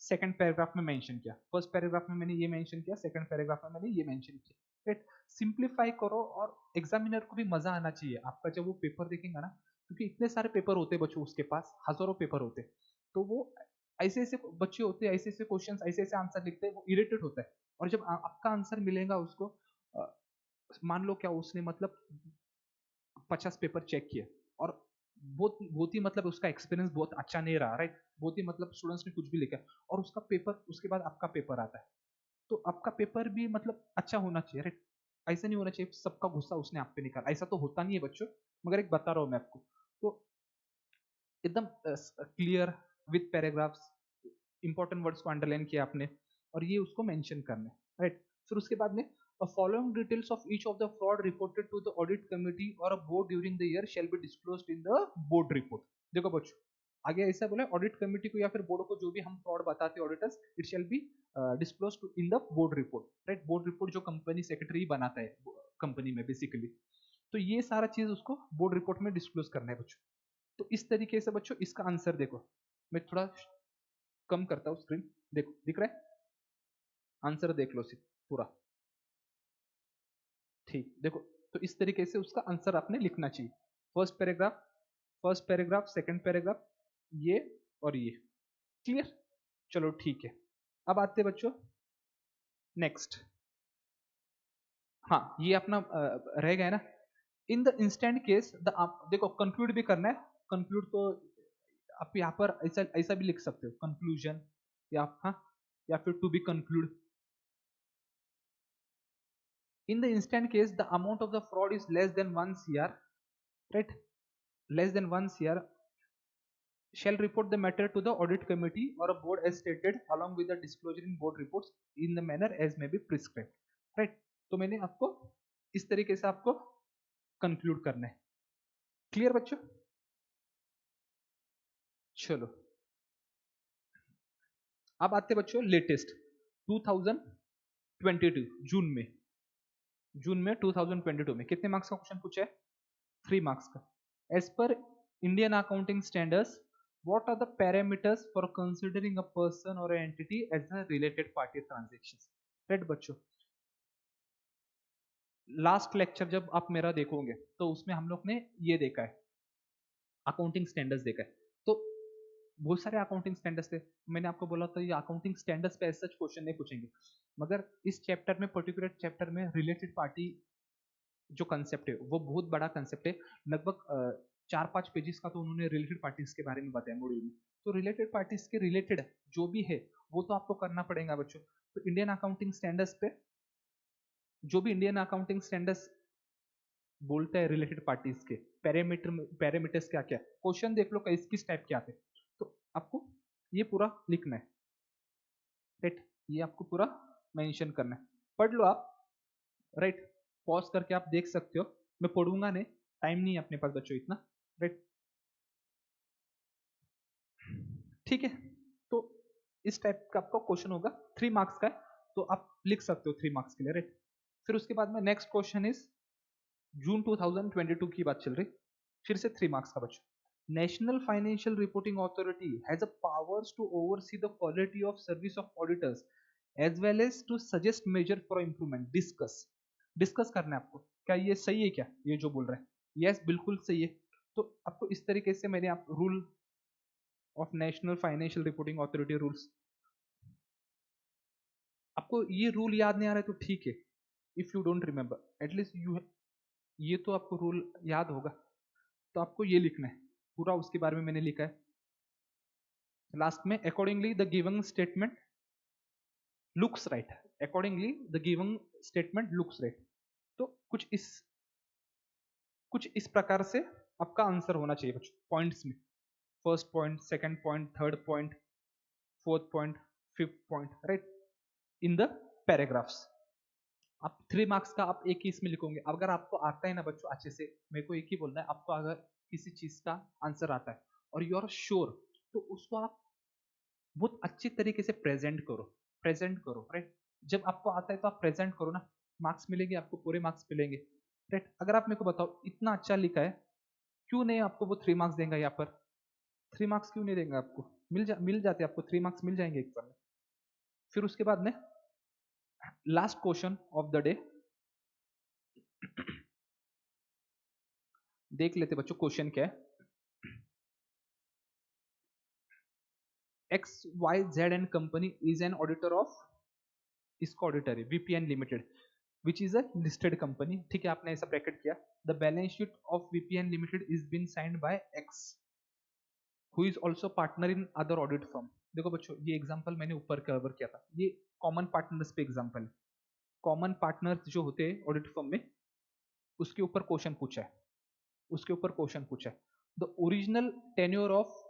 सेकंड पैराग्राफ में मेंशन किया, फर्स्ट पैराग्राफ में मैंने ये मेंशन किया, सेकंड पैराग्राफ में मैंने ये मेंशन किया, राइट? सिंप्लीफाई करो, और एग्जामिनर को भी मजा आना चाहिए आपका जब वो पेपर देखेगा ना, क्योंकि इतने सारे पेपर होते बच्चों, उसके पास हजारों पेपर होते, तो वो ऐसे ऐसे बच्चे होते हैं, ऐसे ऐसे क्वेश्चन ऐसे ऐसे आंसर लिखते हैं, वो इरिटेट होता है। और जब आपका आंसर मिलेगा उसको, मान लो क्या उसने मतलब 50 पेपर चेक किए, और बहुत बहुत ही मतलब उसका एक्सपीरियंस बहुत अच्छा नहीं रहा, राइट? बहुत ही मतलब स्टूडेंट्स ने कुछ भी लिखा, और उसका पेपर उसके बाद आपका पेपर आता है, तो आपका पेपर भी मतलब अच्छा होना चाहिए, राइट? ऐसा नहीं होना चाहिए सबका गुस्सा उसने आप पे निकाला, ऐसा तो होता नहीं है बच्चों, मगर एक बता रहा हूं मैं आपको। तो एकदम clear with paragraphs, important words को अंडरलाइन किया आपने, और ये उसको मेंशन करना है, राइट? फिर उसके बाद में following details of each of the fraud reported to the audit committee or a board during the year shall be disclosed in the board report। देखो बच्चों, आगे ऐसा बोला, ऑडिट कमिटी को या फिर बोर्ड को जो भी हम फ्रॉड बताते हैं auditors, it shall be disclose in the board report, right? Board report जो कंपनी सेक्रेटरी बनाता है कंपनी में बेसिकली, तो ये सारा चीज उसको बोर्ड रिपोर्ट में डिस्क्लोज करना है बच्चों। तो इस तरीके से बच्चों इसका आंसर देखो, मैं थोड़ा कम करता हूँ स्क्रीन, देखो दिख रहा है? आंसर देख लो पूरा, ठीक? देखो, तो इस तरीके से उसका आंसर आपने लिखना चाहिए, फर्स्ट पैराग्राफ सेकंड पैराग्राफ, ये और ये, क्लियर? चलो ठीक है, अब आते हैं बच्चों नेक्स्ट। हाँ ये अपना रह गया ना, in the instant case the, देखो कंक्लूड भी करना है, कंक्लूड तो आप यहाँ पर ऐसा ऐसा भी लिख सकते हो, कंक्लूजन, या हाँ, या फिर to be conclude. In the instant case, the amount of the fraud is less than 1 CR, right? Less than 1 CR, shall report the matter to the audit committee or a board as stated, along with the disclosure in board reports in the manner as may be prescribed, right? तो मैंने आपको इस तरीके से आपको कंक्लूड करना है, क्लियर बच्चों? चलो अब आते बच्चों लेटेस्ट 2022 जून में 2022 में कितने मार्क्स का क्वेश्चन पूछा है? 3 मार्क्स का। एज पर Indian accounting standards what are the parameters for considering a person or an entity as a related party transactions, right बच्चों? लास्ट लेक्चर जब आप मेरा देखोगे तो उसमें हम लोग ने ये देखा है, अकाउंटिंग स्टैंडर्ड्स देखा है, तो बहुत सारे अकाउंटिंग स्टैंडर्ड्स थे, मैंने आपको बोला था ये अकाउंटिंग स्टैंडर्ड्स पे ऐसा क्वेश्चन नहीं पूछेंगे, मगर इस चैप्टर में पर्टिकुलर चैप्टर में रिलेटेड पार्टी जो कंसेप्ट है वो बहुत बड़ा कंसेप्ट है, लगभग 4-5 पेजेस का तो उन्होंने रिलेटेड पार्टीज के बारे में बताया मॉड्यूल में। तो रिलेटेड पार्टीज के रिलेटेड जो भी है वो तो आपको करना पड़ेगा बच्चों। तो इंडियन अकाउंटिंग स्टैंडर्ड्स पे जो भी इंडियन अकाउंटिंग स्टैंडर्ड्स बोलता है रिलेटेड पार्टीज के पैरामीटर्स क्या क्या, क्वेश्चन देख लो किस टाइप के आते हैं, तो आपको ये पूरा लिखना है, राइट, ये आपको पूरा मेंशन करना है, पढ़ लो आप, राइट, पॉज करके आप देख सकते हो, मैं पढ़ूंगा नहीं, टाइम नहीं है अपने पास बच्चों इतना, राइट, ठीक है। तो इस टाइप का आपका क्वेश्चन होगा, 3 मार्क्स का है, तो आप लिख सकते हो 3 मार्क्स के लिए, राइट। फिर उसके बाद में नेक्स्ट क्वेश्चन इज जून 2022 की बात चल रही, फिर से 3 मार्क्स का बच्चों, national financial reporting authority has a powers to oversee the quality of service of auditors as well as to suggest measure for improvement, discuss करना है आपको, क्या ये सही है, क्या ये जो बोल रहे हैं, यस बिल्कुल सही है। तो आपको इस तरीके से मैंने आप rule of national financial reporting authority rules, आपको ये रूल याद नहीं आ रहा है तो ठीक है, if you don't remember at least you, ये तो आपको रूल याद होगा, तो आपको ये लिखना है पूरा, उसके बारे में मैंने लिखा है लास्ट में, accordingly the given statement looks right, accordingly the given statement looks right, तो कुछ इस प्रकार से आपका आंसर होना चाहिए बच्चों, पॉइंट्स में, first point, second point, third point, fourth point, fifth point, right, in the paragraphs. आप 3 मार्क्स का आप एक ही इसमें लिखोगे, अगर आपको आता है ना बच्चों अच्छे से, मेरे को एक ही बोलना है, आपको अगर किसी चीज का आंसर आता है और यू आर श्योर, तो उसको आप बहुत अच्छी तरीके से प्रेजेंट करो, राइट, जब आपको आता है तो आप प्रेजेंट करो ना, मार्क्स मिलेंगे आपको, पूरे मार्क्स मिलेंगे, राइट। अगर आप मेरे को बताओ इतना अच्छा लिखा है, क्यों नहीं आपको वो 3 मार्क्स देंगे, यहाँ पर 3 मार्क्स क्यों नहीं देंगे आपको, मिल जाते आपको 3 मार्क्स मिल जाएंगे एग्जाम में। फिर उसके बाद में last question of the day देख लेते बच्चों, क्वेश्चन क्या है, XYZ and company is an auditor of, इसका ऑडिटर है VPN limited which is a listed company, ठीक है, आपने ऐसा ब्रैकेट किया, the balance sheet of VPN limited is been signed by X who is also partner in other audit firm. देखो बच्चों ये एग्जांपल मैंने ऊपर कवर किया था, ये कॉमन पार्टनर्स पे एग्जांपल है, कॉमन पार्टनर्स जो होते हैं ऑडिट फर्म में, उसके ऊपर क्वेश्चन पूछा है, उसके ऊपर क्वेश्चन पूछा है, the original tenure of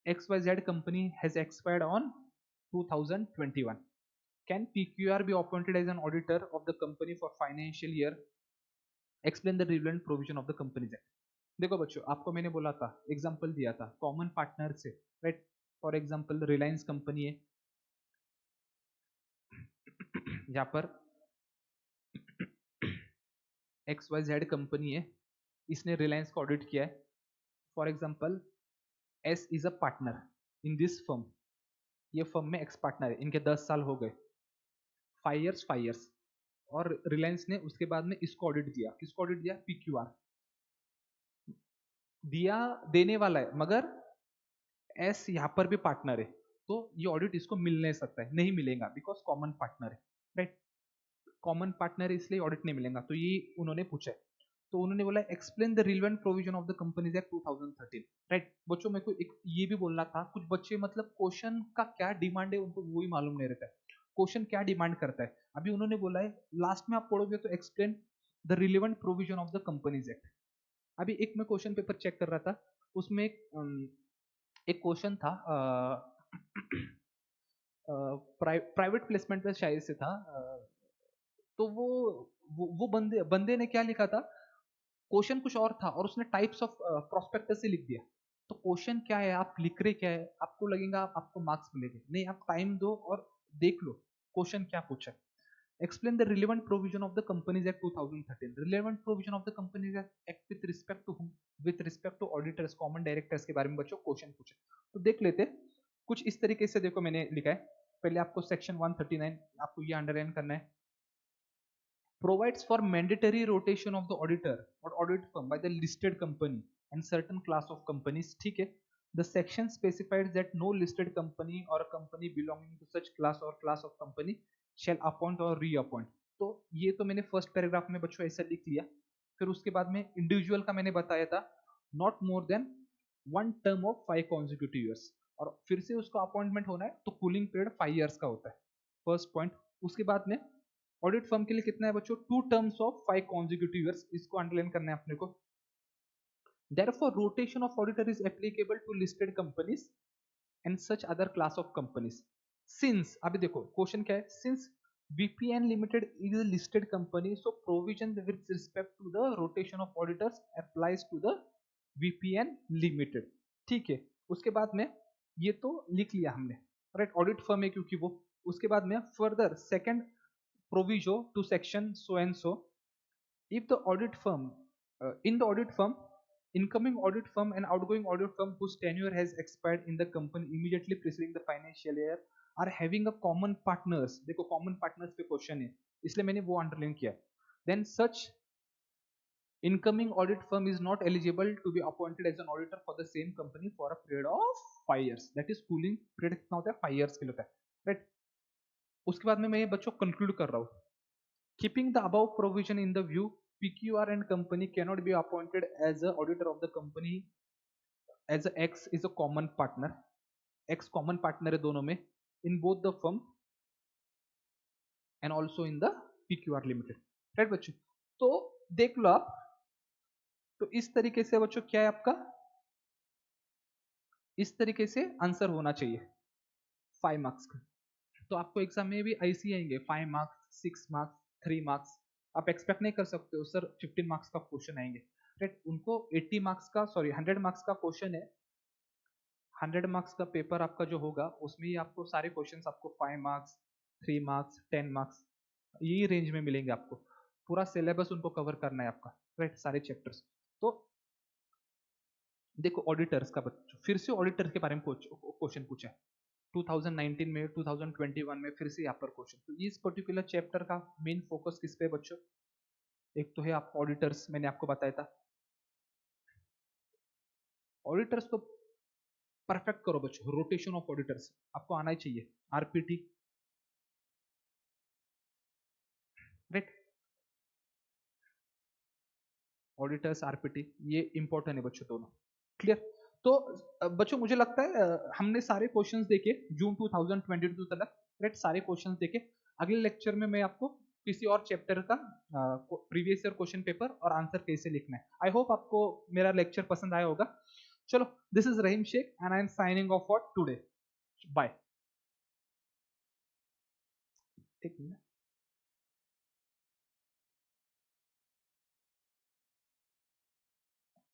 XYZ company has expired on 2021. Can PQR be appointed as an auditor of the company for financial year? Explain the relevant provision of the Companies Act. देखो बच्चों आपको मैंने बोला था, एग्जांपल दिया था कॉमन पार्टनर से, right, for example Reliance company है, यहाँ पर XYZ कंपनी है, इसने रिलायंस को ऑडिट किया है, for example S is a partner in this firm, ये फर्म में एक्स पार्टनर है, इनके 10 साल हो गए, 5 years, और रिलायंस ने उसके बाद में इसको ऑडिट दिया, किसको ऑडिट दिया, PQR दिया, देने वाला है, मगर एस यहाँ पर भी पार्टनर है, तो ये ऑडिट इसको मिल नहीं सकता है, नहीं मिलेगा, बिकॉज कॉमन पार्टनर है, राइट, कॉमन पार्टनर है इसलिए ऑडिट नहीं मिलेगा, तो ये उन्होंने पूछा है, तो उन्होंने बोला explain the relevant provision of the companies act 2013, right. बच्चों मेरे को एक ये भी बोलना था, कुछ बच्चे मतलब क्वेश्चन का क्या डिमांड है उनको वो ही मालूम नहीं रहता है, क्वेश्चन क्या डिमांड करता है, अभी उन्होंने बोला है लास्ट में आप पढ़ोगे तो explain the relevant provision of the companies act. अभी एक मैं क्वेश्चन पेपर चेक कर रहा था, उसमें एक क्वेश्चन था प्राइवेट प्लेसमेंट पे शायद से था, तो वो बंदे ने क्या लिखा था, क्वेश्चन कुछ और था और उसने टाइप्स ऑफ प्रोस्पेक्टस से लिख दिया, तो क्वेश्चन क्या है आप लिख रहे क्या है, आपको लगेगा आपको मार्क्स मिलेंगे, नहीं आप टाइम दो और देख लो क्वेश्चन क्या पूछा है। Explain the relevant provision of the Companies Act 2013. Relevant provision of the Companies Act with respect to whom? With respect to auditors, common directors के बारे में बच्चों क्वेश्चन पूछे, तो देख लेते कुछ इस तरीके से, देखो मैंने लिखा है, पहले आपको सेक्शन 139 आपको ये अंडरलाइन करना है, provides for mandatory rotation of the auditor or audit firm by the listed company and certain class of companies, ठीक है, the section specifies that no listed company or a company belonging to such class or class of company shall appoint or reappoint। तो ये तो मैंने फर्स्ट पैराग्राफ में बच्चों ऐसा लिख लिया, फिर उसके बाद में इंडिविजुअल का मैंने बताया था not more than 1 term of 5 consecutive years, और फिर से उसका अपॉइंटमेंट होना है तो कूलिंग पीरियड 5 years का होता है, फर्स्ट पॉइंट। उसके बाद में ऑडिट फर्म के लिए कितना है बच्चों, 2 टर्म्स ऑफ 5 कॉन्जिक्यूटिव ईयर्स, इसको अंडरलाइन करना है अपने को। Therefore, rotation of auditor is applicable to listed companies and such other class of companies. Since अभी देखो क्वेश्चन क्या है, since VPN Limited is a listed company, so provision with respect to the rotation of auditors applies to the VPN Limited. ठीक है, उसके बाद में ये तो लिख लिया हमने, राइट, ऑडिट फर्म है क्योंकि वो। उसके बाद में further second proviso to section so and so, if the audit firm in the audit firm, incoming audit firm and outgoing audit firm whose tenure has expired in the company immediately preceding the financial year are having a common partners, देखो common partners पे क्वेश्चन है इसलिए मैंने वो अंडरलाइन किया, then such incoming audit firm is not eligible to be appointed as an auditor for the same company for a period of 5 years, that is cooling period कितना होता है, 5 years के लिए होता है, राइट। उसके बाद में मैं ये बच्चों कंक्लूड कर रहा हूँ, keeping the above provision in the view, PQR and company cannot be appointed as a auditor of the company as a X is a common partner, X common partner है दोनों में, in both the firm and also in the PQR limited, right बच्चों। तो देख लो आप, तो इस तरीके से बच्चों क्या है आपका, इस तरीके से आंसर होना चाहिए 5 मार्क्स का। तो आपको एग्जाम में भी ऐसे ही आएंगे 5 मार्क्स, 6 मार्क्स, 3 मार्क्स, आप एक्सपेक्ट नहीं कर सकते हो सर 15 मार्क्स का क्वेश्चन आएंगे, राइट। उनको 80 मार्क्स का, सॉरी 100 मार्क्स का क्वेश्चन है, 100 मार्क्स का पेपर आपका जो होगा उसमें ही आपको सारे क्वेश्चंस आपको 5 मार्क्स, 3 मार्क्स, 10 मार्क्स, यही रेंज में मिलेंगे आपको। पूरा सिलेबस उनको कवर करना है आपका, राइट, सारे चैप्टर्स। तो देखो ऑडिटर्स का बच्चों, फिर से ऑडिटर के बारे में क्वेश्चन पूछा है 2019 में, 2021 में फिर से यहाँ पर क्वेश्चन। तो इस पर्टिकुलर चैप्टर का मेन फोकस किस पे बच्चों, एक तो है आपको ऑडिटर्स, मैंने आपको बताया था, ऑडिटर्स को परफेक्ट करो बच्चों, रोटेशन ऑफ ऑडिटर्स आपको आना ही चाहिए, आरपीटी, राइट, ऑडिटर्स आरपीटी, ये इंपॉर्टेंट है बच्चों दोनों, क्लियर। तो बच्चों मुझे लगता है हमने सारे क्वेश्चंस देखे जून 2022 तक, राइट, सारे क्वेश्चंस देखे। अगले लेक्चर में मैं आपको किसी और चैप्टर का प्रीवियस ईयर क्वेश्चन पेपर और आंसर कैसे लिखना है। आई होप आपको मेरा लेक्चर पसंद आया होगा। चलो, this is Rahim Shaikh and I am signing off for today, bye.